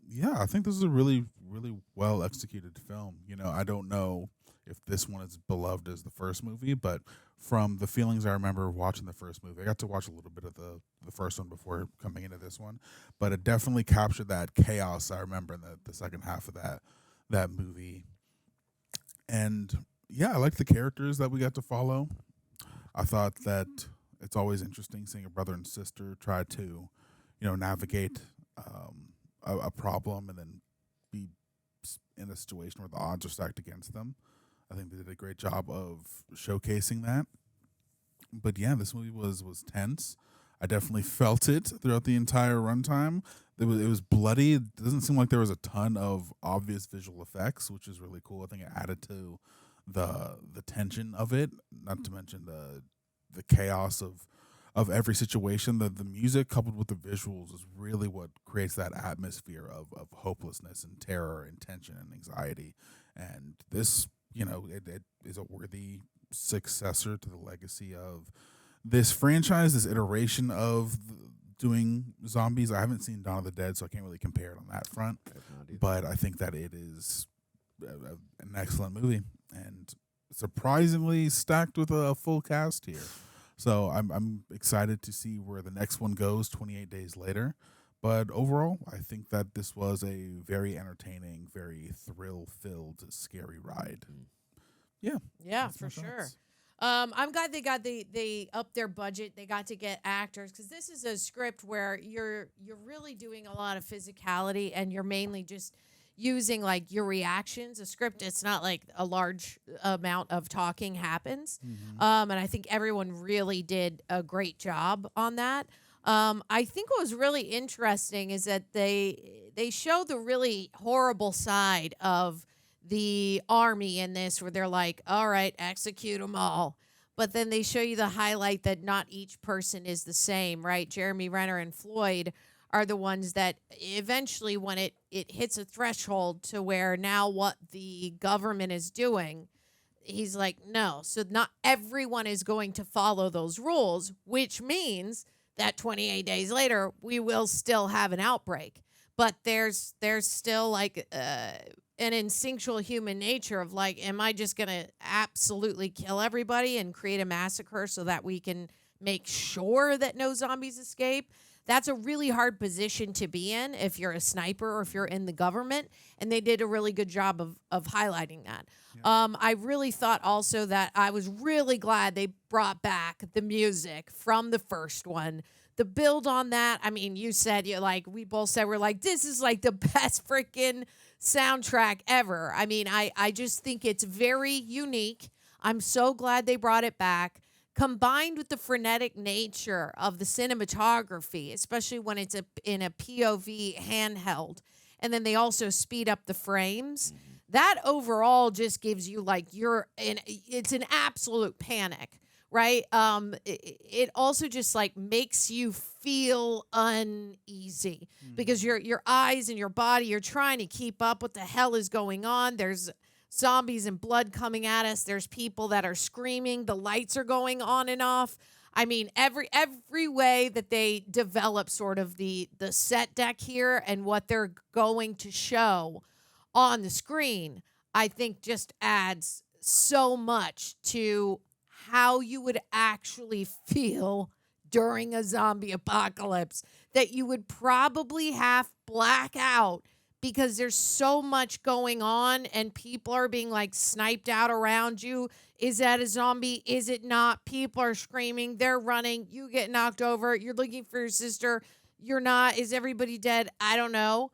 Yeah, I think this is a really, really well executed film. I don't know if this one is beloved as the first movie, but from the feelings I remember watching the first movie, I got to watch a little bit of the first one before coming into this one, but it definitely captured that chaos I remember in the second half of that movie. And yeah, I like the characters that we got to follow. I thought that it's always interesting seeing a brother and sister try to, navigate a problem and then be in a situation where the odds are stacked against them. I think they did a great job of showcasing that. But yeah, this movie was tense. I definitely felt it throughout the entire runtime. It was bloody. It doesn't seem like there was a ton of obvious visual effects, which is really cool. I think it added to the tension of it, not to mention the chaos of every situation. The music coupled with the visuals is really what creates that atmosphere of hopelessness and terror and tension and anxiety. And this, it is a worthy successor to the legacy of this franchise, this iteration of doing zombies. I haven't seen Dawn of the Dead, so I can't really compare it on that front. But I think that it is an excellent movie and surprisingly stacked with a full cast here. So I'm excited to see where the next one goes 28 days later. But overall, I think that this was a very entertaining, very thrill-filled, scary ride. Yeah. Yeah, for sure. I'm glad they upped their budget. They got to get actors, because this is a script where you're really doing a lot of physicality, and you're mainly just using like your reactions. A script, it's not like a large amount of talking happens. And I think everyone really did a great job on that. I think what was really interesting is that they show the really horrible side of the army in this, where they're like, all right, execute them all. But then they show you the highlight that not each person is the same, right? Jeremy Renner and Floyd are the ones that eventually, when it hits a threshold to where now what the government is doing, he's like, no. So not everyone is going to follow those rules, which means that 28 days later, we will still have an outbreak. But there's still like an instinctual human nature of like, am I just going to absolutely kill everybody and create a massacre so that we can make sure that no zombies escape? That's a really hard position to be in if you're a sniper or if you're in the government, and they did a really good job of highlighting that. Yeah. I really thought also that I was really glad they brought back the music from the first one. The build on that, I mean, we both said, we're like, this is like the best freaking soundtrack ever. I mean, I just think it's very unique. I'm so glad they brought it back. Combined with the frenetic nature of the cinematography, especially when it's in a POV handheld, and then they also speed up the frames, that overall just gives you like it's an absolute panic, right? It also just like makes you feel uneasy because your eyes and your body, you're trying to keep up what the hell is going on. There's zombies and blood coming at us. There's people that are screaming. The lights are going on and off. I mean, every way that they develop sort of the set deck here and what they're going to show on the screen, I think just adds so much to how you would actually feel during a zombie apocalypse, that you would probably half black out because there's so much going on and people are being like sniped out around you. Is that a zombie? Is it not? People are screaming. They're running. You get knocked over. You're looking for your sister. You're not. Is everybody dead? I don't know.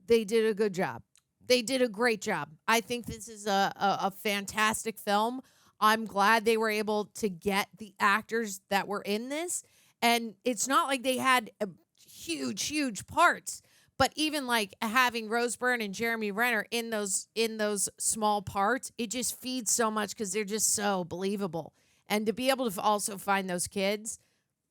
They did a good job. They did a great job. I think this is a fantastic film. I'm glad they were able to get the actors that were in this. And it's not like they had huge parts. But even like having Rose Byrne and Jeremy Renner in those small parts, it just feeds so much because they're just so believable. And to be able to also find those kids,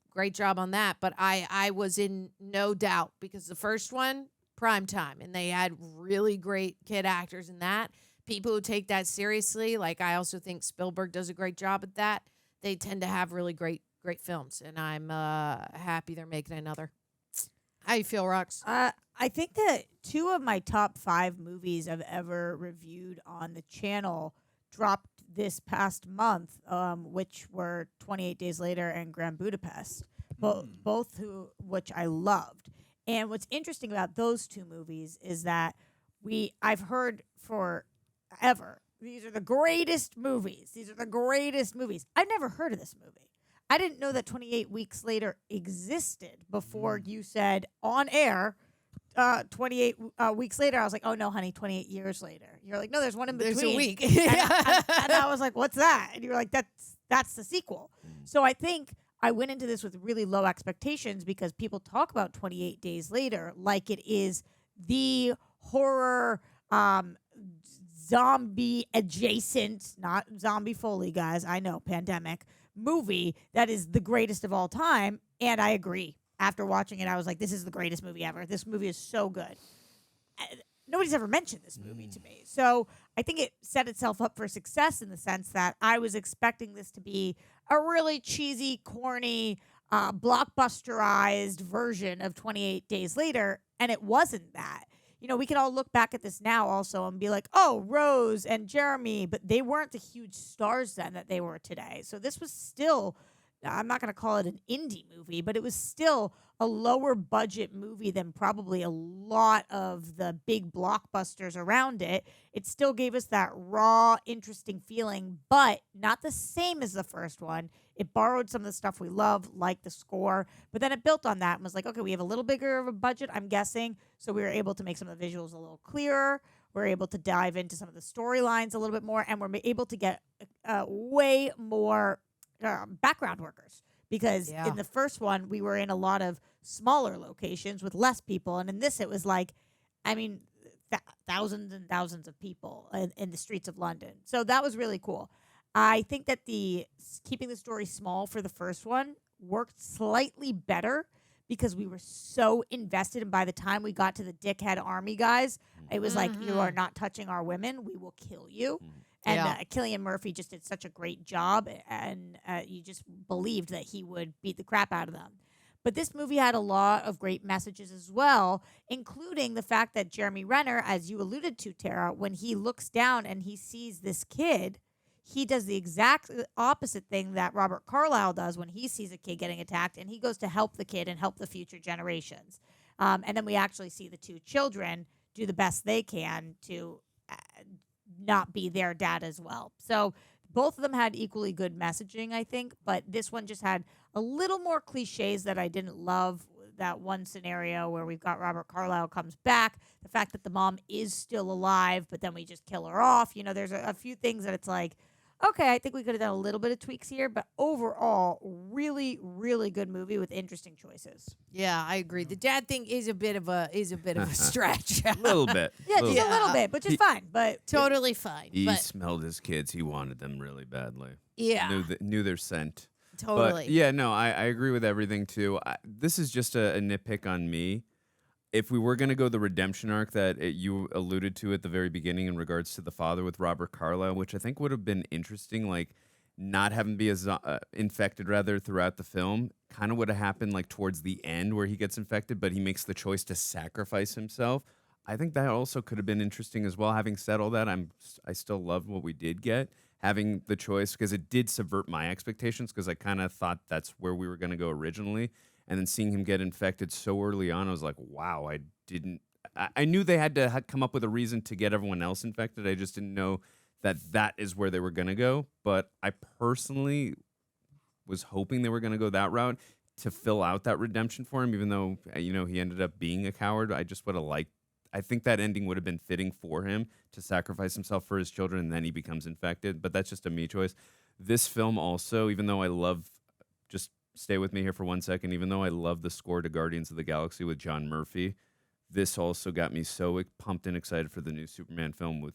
great job on that. But I was in no doubt because the first one, prime time, and they had really great kid actors in that. People who take that seriously, like I also think Spielberg does a great job at that. They tend to have really great films, and I'm happy they're making another. How you feel, Rox? I think that 2 of my top 5 movies I've ever reviewed on the channel dropped this past month, which were 28 Days Later and Grand Budapest, both which I loved. And what's interesting about those 2 movies is that I've heard forever, these are the greatest movies. These are the greatest movies. I've never heard of this movie. I didn't know that 28 Weeks Later existed before you said on air 28 weeks later. I was like, oh, no, honey, 28 years later. You're like, no, there's one in between. There's a week. and I was like, what's that? And you were like, that's the sequel. So I think I went into this with really low expectations because people talk about 28 Days Later like it is the horror zombie adjacent, not zombie Foley, guys. I know, pandemic movie that is the greatest of all time. And I agree. After watching it, I was like, this is the greatest movie ever. This movie is so good. Nobody's ever mentioned this movie to me. So I think it set itself up for success in the sense that I was expecting this to be a really cheesy, corny, blockbusterized version of 28 Days Later. And it wasn't that. You know, we can all look back at this now also and be like, oh, Rose and Jeremy, but they weren't the huge stars then that they were today. So this was still, I'm not going to call it an indie movie, but it was still a lower budget movie than probably a lot of the big blockbusters around it. It still gave us that raw, interesting feeling, but not the same as the first one. It borrowed some of the stuff we love, like the score, but then it built on that and was like, okay, we have a little bigger of a budget, I'm guessing, so we were able to make some of the visuals a little clearer. We're able to dive into some of the storylines a little bit more, and we're able to get way more background workers. Because in the first one, we were in a lot of smaller locations with less people, and in this, it was like, I mean, thousands and thousands of people in the streets of London. So that was really cool. I think that keeping the story small for the first one worked slightly better because we were so invested. And by the time we got to the dickhead army guys, it was like, you are not touching our women. We will kill you. And Cillian Murphy just did such a great job. And you just believed that he would beat the crap out of them. But this movie had a lot of great messages as well, including the fact that Jeremy Renner, as you alluded to, Tara, when he looks down and he sees this kid, he does the exact opposite thing that Robert Carlyle does when he sees a kid getting attacked, and he goes to help the kid and help the future generations. And then we actually see the 2 children do the best they can to not be their dad as well. So both of them had equally good messaging, I think, but this one just had a little more cliches that I didn't love. That one scenario where we've got Robert Carlyle comes back, the fact that the mom is still alive, but then we just kill her off. You know, there's a few things that it's like, okay, I think we could have done a little bit of tweaks here, but overall, really, really good movie with interesting choices. Yeah, I agree. The dad thing is a bit of a stretch. A little bit. Yeah, just a little bit, which is fine, but totally fine. He but smelled his kids. He wanted them really badly. Yeah. Knew their scent. Totally. But yeah, no, I agree with everything too. This is just a nitpick on me. If we were going to go the redemption arc that you alluded to at the very beginning in regards to the father with Robert Carlyle, which I think would have been interesting, like not having be infected rather throughout the film, kind of would have happened like towards the end where he gets infected, but he makes the choice to sacrifice himself. I think that also could have been interesting as well. Having said all that, I still love what we did get. Having the choice, because it did subvert my expectations, because I kind of thought that's where we were going to go originally. And then seeing him get infected so early on, I was like, wow, I knew they had to come up with a reason to get everyone else infected. I just didn't know that is where they were going to go. But I personally was hoping they were going to go that route to fill out that redemption for him, even though, he ended up being a coward. I just would have liked, I think that ending would have been fitting for him to sacrifice himself for his children, and then he becomes infected. But that's just a me choice. This film also, even though I love, just stay with me here for 1 second, even though I love the score to Guardians of the Galaxy with John Murphy, this also got me so pumped and excited for the new Superman film with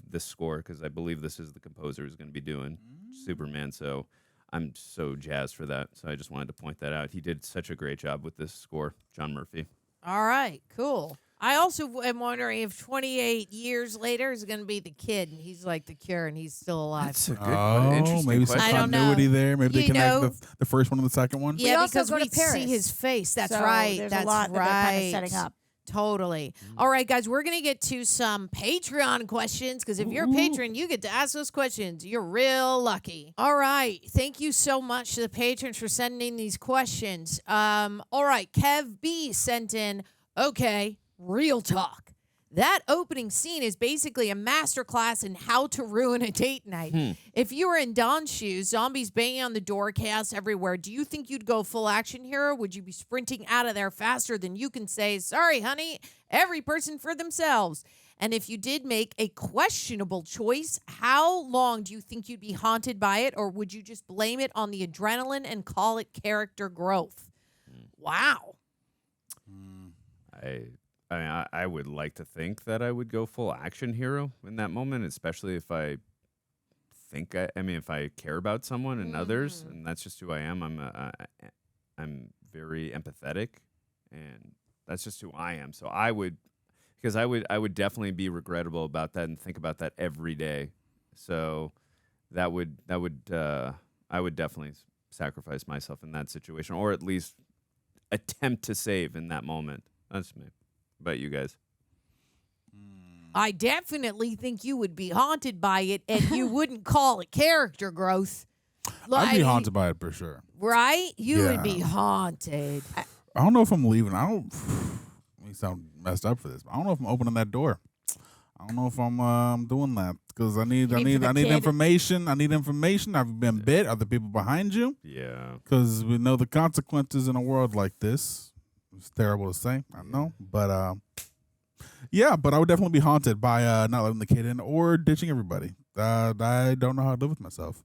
this score, because I believe this is the composer who's going to be doing Superman. So I'm so jazzed for that. So I just wanted to point that out. He did such a great job with this score, John Murphy. All right, cool. I also am wondering if 28 years later is going to be the kid, and he's like the cure, and he's still alive. That's a good, Oh, maybe some I don't know. continuity there. Maybe they You know- connect the first one and the second one. Yeah, also because go to we Paris. see his face. That's So right. there's That's a lot right. that they're kind of setting up. Totally. All right, guys, we're going to get to some Patreon questions, because if you're a patron, you get to ask those questions. You're real lucky. All right. Thank you so much to the patrons for sending these questions. All right. Kev B sent in, okay, real talk. That opening scene is basically a masterclass in how to ruin a date night. If you were in Don's shoes, zombies banging on the door, chaos everywhere, do you think you'd go full action hero? Would you be sprinting out of there faster than you can say, sorry, honey, every person for themselves? And if you did make a questionable choice, how long do you think you'd be haunted by it? Or would you just blame it on the adrenaline and call it character growth? Wow. I would like to think that I would go full action hero in that moment, especially if I think if I care about someone and others, and that's just who I am. I'm very empathetic, and that's just who I am. So I would definitely be regrettable about that and think about that every day. So I would definitely sacrifice myself in that situation, or at least attempt to save in that moment. That's me. About you guys? I definitely think you would be haunted by it, and you wouldn't call it character growth. I'd be haunted by it for sure. Right? You would Yeah. be haunted. I don't know if I'm leaving. We sound messed up for this, but I don't know if I'm opening that door. I don't know if I'm doing that, because I need information. I need information. I've been bit. Other people behind you. Yeah. Because we know the consequences in a world like this. It's terrible to say, I know, but yeah, but I would definitely be haunted by not letting the kid in or ditching everybody. I don't know how to live with myself.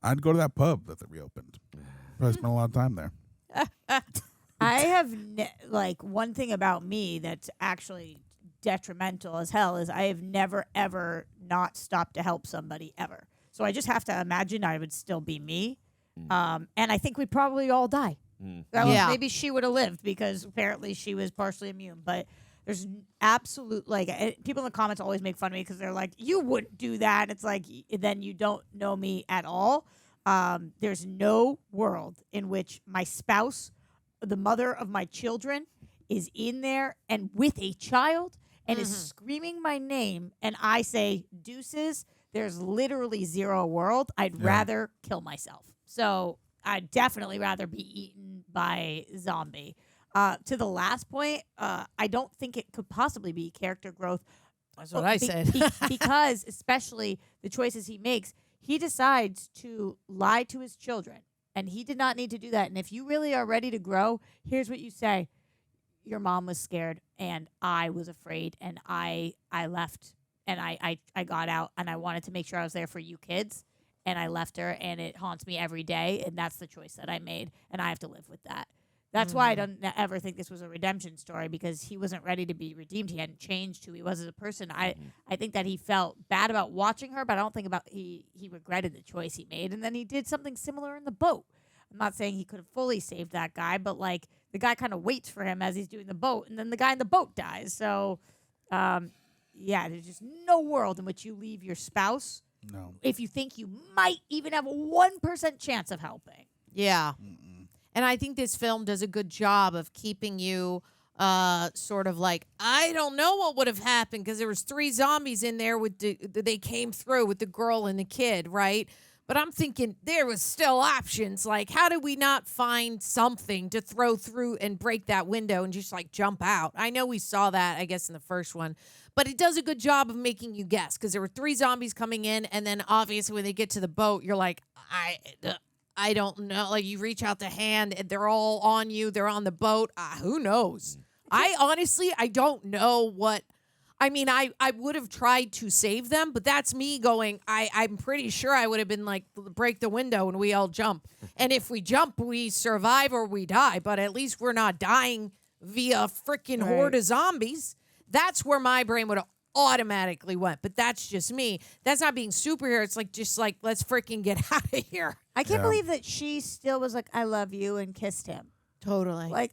I'd go to that pub that they reopened. Probably spend a lot of time there. I have one thing about me that's actually detrimental as hell is I have never ever not stopped to help somebody ever. So I just have to imagine I would still be me, and I think we'd probably all die. Maybe she would have lived because apparently she was partially immune. But there's absolute people in the comments always make fun of me because they're like, "You wouldn't do that." It's like then you don't know me at all. There's no world in which my spouse, the mother of my children, is in there and with a child and is screaming my name, and I say deuces. There's literally zero world. I'd rather kill myself. So I'd definitely rather be eaten by zombie. To the last point, I don't think it could possibly be character growth. That's what I said. Because especially the choices he makes, he decides to lie to his children. And he did not need to do that. And if you really are ready to grow, here's what you say. Your mom was scared and I was afraid and I left and I got out and I wanted to make sure I was there for you kids. And I left her, and it haunts me every day, and that's the choice that I made, and I have to live with that. That's why I don't ever think this was a redemption story, because he wasn't ready to be redeemed. He hadn't changed who he was as a person. I think that he felt bad about watching her, but I don't think he regretted the choice he made. And then he did something similar in the boat. I'm not saying he could have fully saved that guy, but the guy kind of waits for him as he's doing the boat, and then the guy in the boat dies. So, there's just no world in which you leave your spouse. No. If you think you might even have a 1% chance of helping. Yeah. And I think this film does a good job of keeping you sort of like, I don't know what would have happened, because there was 3 zombies in there they came through with the girl and the kid, right? But I'm thinking there was still options. Like, how did we not find something to throw through and break that window and just jump out? I know we saw that, I guess, in the first one. But it does a good job of making you guess, because there were 3 zombies coming in, and then obviously when they get to the boat, you're like, I don't know. You reach out the hand, and they're all on you. They're on the boat. Who knows? I don't know what I mean, I would have tried to save them, but that's me going, I'm pretty sure I would have been like, break the window and we all jump. And if we jump, we survive or we die. But at least we're not dying via freaking horde of zombies. That's where my brain would have automatically went. But that's just me. That's not being superhero. It's like, just like, let's freaking get out of here. I can't believe that she still was like, I love you, and kissed him. Totally. Like,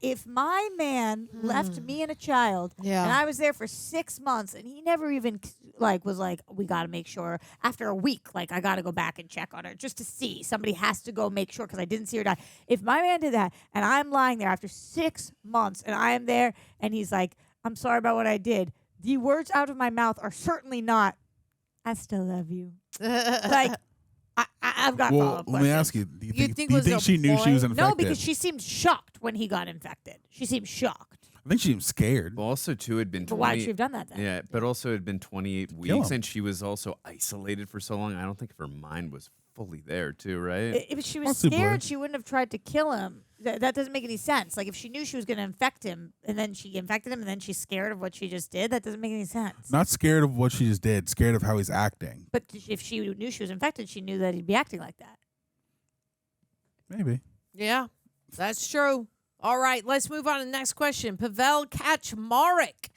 if my man left me and a child, and I was there for 6 months, and he never even was like, we got to make sure after a week, like, I got to go back and check on her just to see. Somebody has to go make sure because I didn't see her die. If my man did that, and I'm lying there after 6 months, and I am there, and he's like, I'm sorry about what I did. The words out of my mouth are certainly not, I still love you. Like, I've got follow-up questions. Let me ask you. Do you think she knew she was infected? No, because she seemed shocked when he got infected. She seemed shocked. I think she was scared. Well, also, too, it had been But why would she have done that then? Yeah, but also it had been 28 weeks, and she was also isolated for so long. I don't think her mind was fully there, too, right? If she was scared, she wouldn't have tried to kill him. That doesn't make any sense. Like, if she knew she was going to infect him, and then she infected him, and then she's scared of what she just did, that doesn't make any sense. Not scared of what she just did, scared of how he's acting. But if she knew she was infected, she knew that he'd be acting like that. Maybe. Yeah, that's true. All right, let's move on to the next question. Pavel Kaczmarek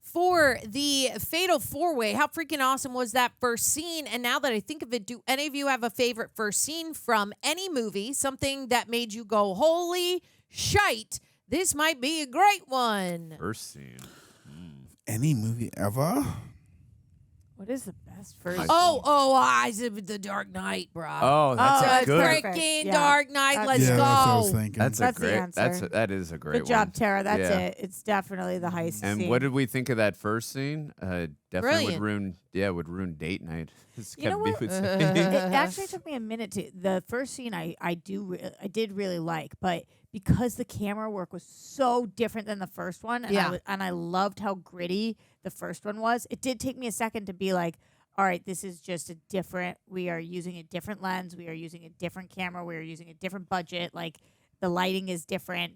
for the Fatal 4-Way. How freaking awesome was that first scene? And now that I think of it, do any of you have a favorite first scene from any movie? Something that made you go, holy shite, this might be a great one. First scene. Any movie ever? What is the best first? Eyes of the Dark Knight, bro. Oh, that's a good. Freaking Dark Knight. Let's go. That's what I was thinking. That's a great. the answer. That is a great Good one. job, Tara. That's Yeah. it. It's definitely the heist And scene. what did we think of that first scene? Definitely Brilliant. would ruin date night. As You know Kevin B what? would say. It actually took me a minute to. The first scene I did really like, but because the camera work was so different than the first one, and I loved how gritty the first one was. It did take me a second to be like, all right, this is just a different. We are using a different lens. We are using a different camera. We are using a different budget. Like, the lighting is different.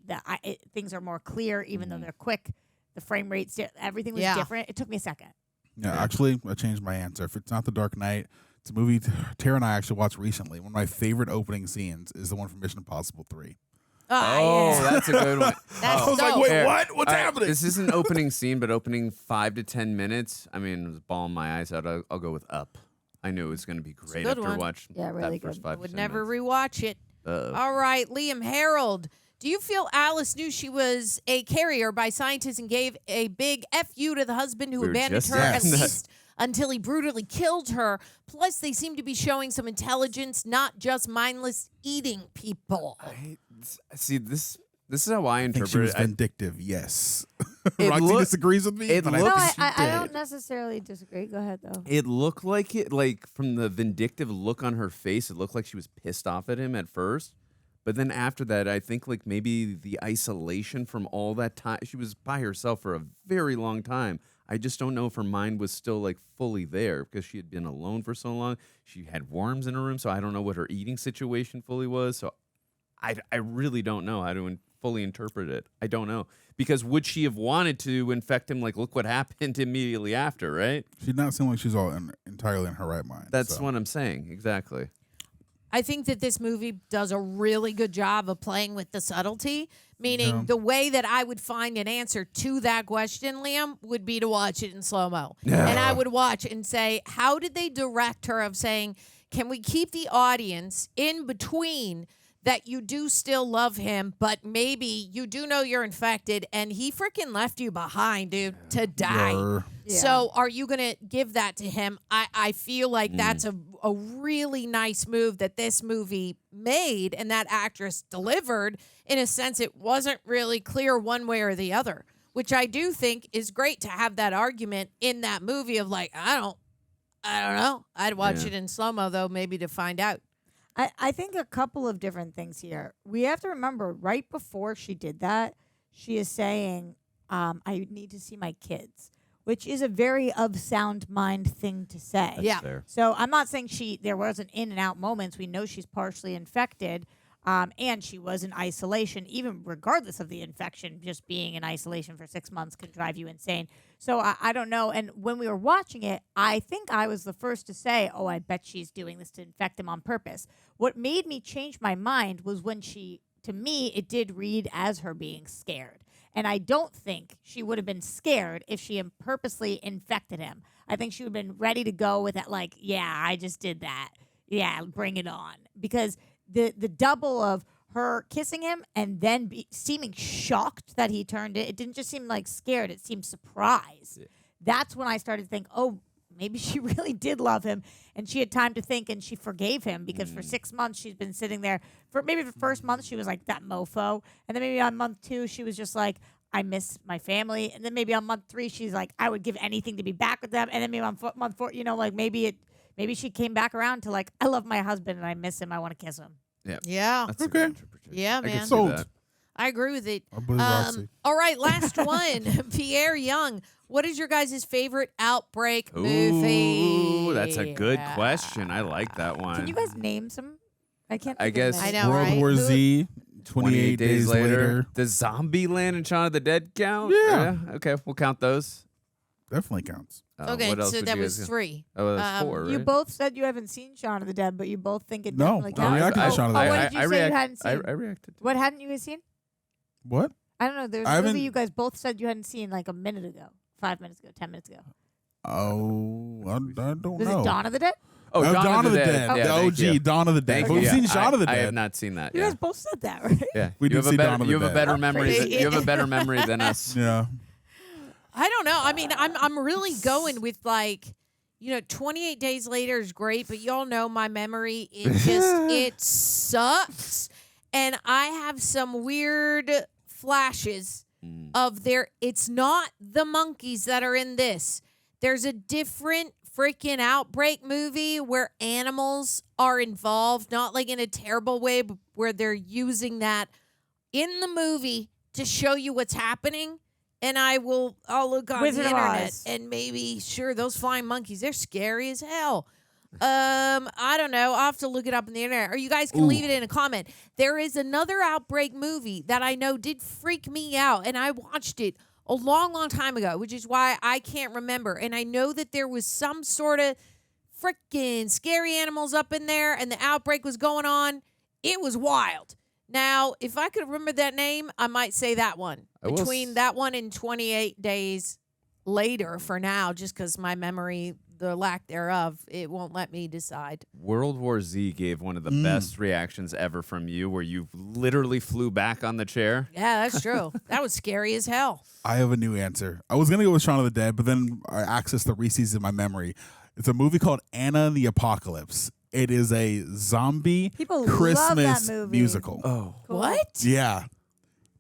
Things are more clear, even though they're quick. The frame rates, everything was different. It took me a second. Yeah, actually, I changed my answer. If it's not The Dark Knight, it's a movie Tara and I actually watched recently. One of my favorite opening scenes is the one from Mission Impossible 3. That's a good one. I was like, wait, what? What's happening? This isn't opening scene, but opening 5 to 10 minutes. I mean, it was bawling my eyes out. I'll go with Up. I knew it was going to be great good after one. watching really that first good. 5 Would to 10 never minutes. rewatch it. All right, Liam Harold. Do you feel Alice knew she was a carrier by scientists and gave a big FU to the husband who We were abandoned just her at saying that. least until he brutally killed her? Plus, they seem to be showing some intelligence, not just mindless eating people. See, this is how I I think interpret she was it. vindictive, yes. It Roxy look- disagrees with me, it but looks- I No, think she I did. don't necessarily disagree. Go ahead, though. It looked like it, like from the vindictive look on her face, it looked like she was pissed off at him at first. But then after that, I think like maybe the isolation from all that time, she was by herself for a very long time. I just don't know if her mind was still like fully there because she had been alone for so long. She had worms in her room, so I don't know what her eating situation fully was. So I really don't know how to fully interpret it. I don't know. Because would she have wanted to infect him? Like, look what happened immediately after, right? She did not seem like she's all entirely in her right mind. That's so. what I'm saying. Exactly. I think that this movie does a really good job of playing with the subtlety, meaning the way that I would find an answer to that question, Liam, would be to watch it in slow-mo. And I would watch and say, how did they direct her of saying, can we keep the audience in between that you do still love him, but maybe you do know you're infected and he freaking left you behind, dude, to die. Yeah. So are you going to give that to him? I feel like that's a really nice move that this movie made and that actress delivered. In a sense, it wasn't really clear one way or the other, which I do think is great to have that argument in that movie of like, I don't know. I'd watch it in slow-mo, though, maybe to find out. I think a couple of different things here. We have to remember, right before she did that, she is saying, I need to see my kids, which is a very of sound mind thing to say. Yeah. Fair. So I'm not saying there wasn't in and out moments. We know she's partially infected. And she was in isolation, even regardless of the infection. Just being in isolation for 6 months can drive you insane. So I don't know. And when we were watching it, I think I was the first to say, oh, I bet she's doing this to infect him on purpose. What made me change my mind was when to me, it did read as her being scared. And I don't think she would have been scared if she had purposely infected him. I think she would have been ready to go with it, like, yeah, I just did that. Yeah, bring it on. Because the double of her kissing him and then seeming shocked that he turned it didn't just seem like scared. It seemed surprised. Yeah. That's when I started to think, oh, maybe she really did love him and she had time to think and she forgave him because for 6 months she's been sitting there. For maybe the first month she was like, that mofo. And then maybe on month 2 she was just like, I miss my family. And then maybe on month 3 she's like, I would give anything to be back with them. And then maybe on month 4, like maybe she came back around to like, I love my husband and I miss him. I want to kiss him. Yeah. Yeah. That's a good interpretation. Yeah, man. Sold. I agree with it. I believe Roxy. All right, last one. Pierre Young. What is your guys' favorite outbreak movie? Ooh, that's a good question. I like that one. Can you guys name some? I can't. I guess I know, World right? War Z. 28 days later. Does Zombieland and Shaun of the Dead count? Yeah. Okay, we'll count those. Definitely counts. Okay, what else so would that you was guys- 3. Oh, that's 4, right? You both said you haven't seen Shaun of the Dead, but you both think it No, definitely I counts. reacted to Shaun of the Oh, Dead. what did you say you hadn't seen? I reacted. What hadn't you guys seen? What? I don't know. There's I a movie haven't- you guys both said you hadn't seen like a minute ago, 5 minutes ago, 10 minutes ago. Oh, I don't Was know. it Dawn of the Dead? Oh, Dawn of the Dead. Yeah, The thank OG, you. Dawn of the Dead. Thank But you. we've Yeah, seen Shaun of the I Dead. have not seen that. You Yeah. guys both said that, right? Yeah. We you did have see a better, Dawn of the you have a Dead. better memory. Crazy. You have a better memory than us. Yeah. I don't know. I mean, I'm really going with like, 28 days later is great, but y'all know my memory. It sucks. And I have some weird flashes of it's not the monkeys that are in this. There's a different freaking outbreak movie where animals are involved, not like in a terrible way, but where they're using that in the movie to show you what's happening. And I'll look on Wizard the of internet Oz. and maybe, sure, those flying monkeys, they're scary as hell. I don't know. I'll have to look it up on the internet. Or you guys can leave it in a comment. There is another outbreak movie that I know did freak me out. And I watched it a long, long time ago, which is why I can't remember. And I know that there was some sort of freaking scary animals up in there and the outbreak was going on. It was wild. Now, if I could remember that name, I might say that one. Between that one and 28 days later for now, just because my memory, the lack thereof, it won't let me decide. World War Z gave one of the best reactions ever from you, where you literally flew back on the chair. Yeah, that's true. That was scary as hell. I have a new answer. I was going to go with Shaun of the Dead, but then I accessed the reseeds in my memory. It's a movie called Anna and the Apocalypse. It is a zombie People Christmas love that movie. musical. Oh. What? Yeah.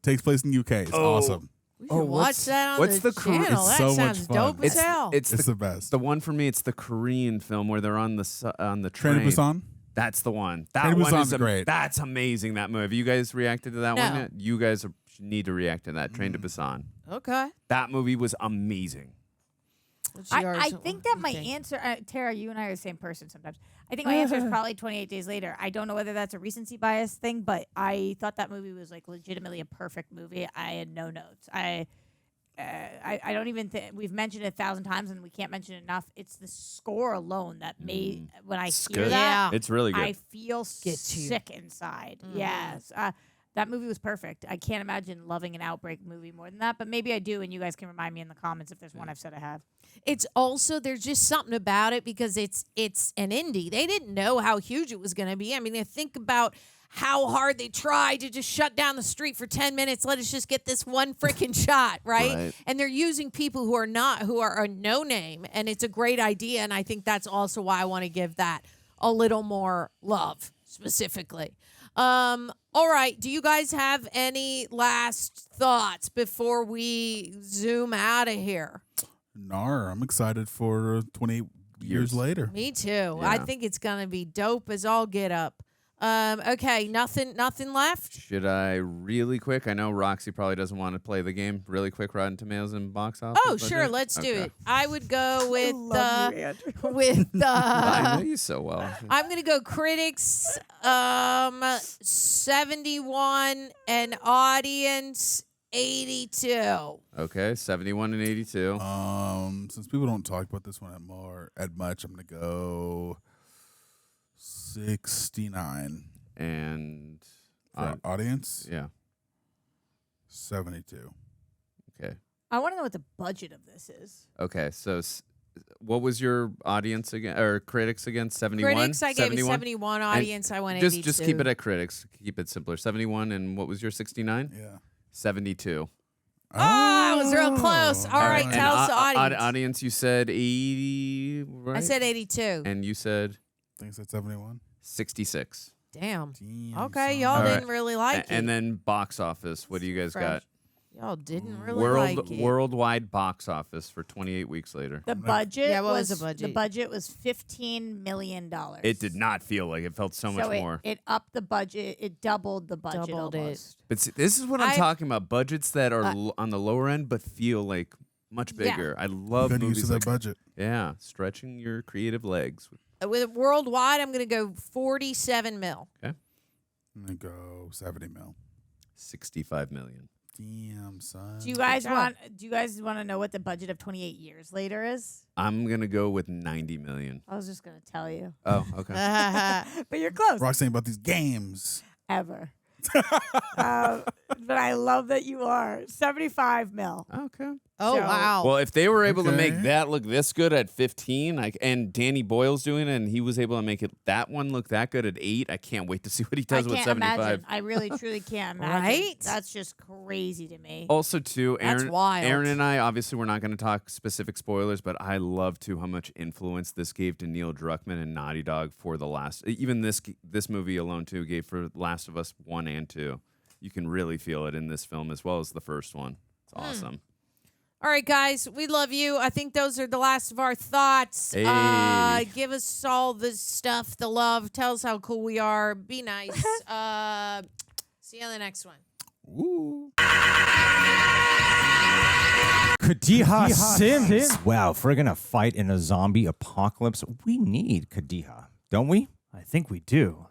Takes place in the UK. It's awesome. We should watch that on what's the the channel. It's That so much sounds fun. dope as hell. It's the best. The one for me, it's the Korean film where they're on the Train train. to Busan? That's the one. That Train to one Busan's is great. That's amazing. That movie. You guys reacted to that No. one yet? You guys need to react to that. Train to Busan. Okay. That movie was amazing. What's I yours? think What that do my you think? answer, Tara, you and I are the same person sometimes. I think my answer is probably 28 days later. I don't know whether that's a recency bias thing, but I thought that movie was like legitimately a perfect movie. I had no notes. I don't even think we've mentioned it 1,000 times and we can't mention it enough. It's the score alone that made when I It's hear good. that, It's really good. I feel sick inside. Yes. That movie was perfect. I can't imagine loving an outbreak movie more than that, but maybe I do, and you guys can remind me in the comments if there's one I've said I have. It's also there's just something about it because it's an indie. They didn't know how huge it was going to be. I mean, they think about how hard they tried to just shut down the street for 10 minutes. Let us just get this one freaking shot, right? And they're using people who are a no name, and it's a great idea. And I think that's also why I want to give that a little more love specifically. All right. Do you guys have any last thoughts before we zoom out of here? Nar, I'm excited for 28 years later. Me too. I think it's going to be dope as all get up. Okay, nothing left. Should I really quick? I know Roxy probably doesn't want to play the game. Really quick, Rotten Tomatoes and box office. Oh, sure, let's do it. I would go with I know you so well. I'm gonna go critics 71 and audience 82. Okay, 71 and 82. Since people don't talk about this one at much, I'm gonna go 69. And for audience, yeah, 72. Okay. I want to know what the budget of this is. Okay, so what was your audience again, or critics again? 71. Critics, I gave it 71. Audience, I went 82. Just keep it at critics. Keep it simpler. 71, and what was your 69? Yeah. 72. Oh, I was real close. All right, tell us the audience. Audience, you said 80, right? I said 82. And you said? I think I said 71. 66. Damn. Okay, y'all didn't really like it. And then box office. What do you guys got? Y'all didn't really like it. Worldwide box office for 28 weeks later. The budget what was the budget? The budget was $15 million. It did not feel like it. Felt so much more. It upped the budget. It doubled the budget Doubled almost. But see, this is what I'm talking about. Budgets that are on the lower end but feel like much bigger. I love Good movies use of like that budget. Yeah, stretching your creative legs. With worldwide, I'm going to go 47 mil. Okay. I'm gonna go 70 mil. 65 million. Damn, son. Do you guys want to know what the budget of 28 years later is? I'm gonna go with 90 million. I was just gonna tell you. Oh, okay. But you're close. Rock's saying about these games. Ever. But I love that you are 75 mil. Okay. Oh, wow. Well, if they were able to make that look this good at 15, and Danny Boyle's doing it, and he was able to make that one look that good at 8, I can't wait to see what he does with 75. Imagine. I really, truly can't imagine. Right? That's just crazy to me. Also, too, That's wild. Aaron and I, obviously, we're not going to talk specific spoilers, but I love, too, how much influence this gave to Neil Druckmann and Naughty Dog for the last... Even this movie alone, too, gave for Last of Us 1 and 2. You can really feel it in this film as well as the first one. It's awesome. All right, guys, we love you. I think those are the last of our thoughts. Hey. Give us all the stuff, the love. Tell us how cool we are. Be nice. See you on the next one. Woo. Kadiha Sims. Wow, if we're going to fight in a zombie apocalypse, we need Kadiha, don't we? I think we do.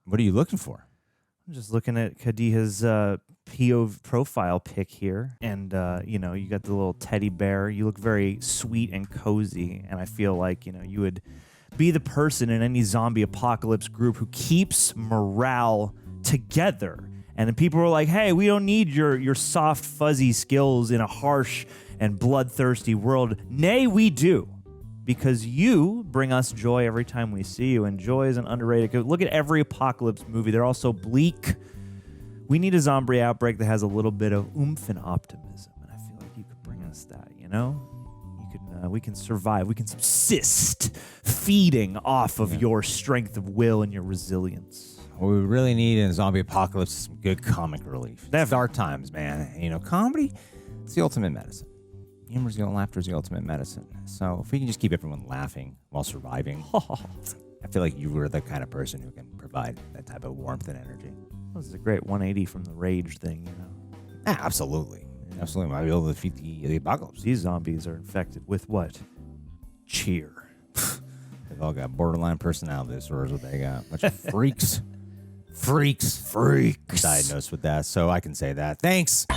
What are you looking for? I'm just looking at Kadiha's POV profile pic here. And, you got the little teddy bear. You look very sweet and cozy. And I feel like, you would be the person in any zombie apocalypse group who keeps morale together. And then people are like, hey, we don't need your soft, fuzzy skills in a harsh and bloodthirsty world. Nay, we do. Because you bring us joy every time we see you, and joy is an underrated. Look at every apocalypse movie; they're all so bleak. We need a zombie outbreak that has a little bit of oomph and optimism, and I feel like you could bring us that. We can survive. We can subsist, feeding off of your strength of will and your resilience. What we really need in a zombie apocalypse is some good comic relief. That's dark times, man. Comedy, it's the ultimate medicine. Humor's the laughter's the ultimate medicine. So if we can just keep everyone laughing while surviving, I feel like you were the kind of person who can provide that type of warmth and energy. This is a great 180 from the rage thing, Absolutely. Absolutely. Might be able to defeat the apocalypse. These zombies are infected with what? Cheer. They've all got borderline personality disorders, what they got. Bunch of freaks. Freaks. Diagnosed with that, so I can say that. Thanks.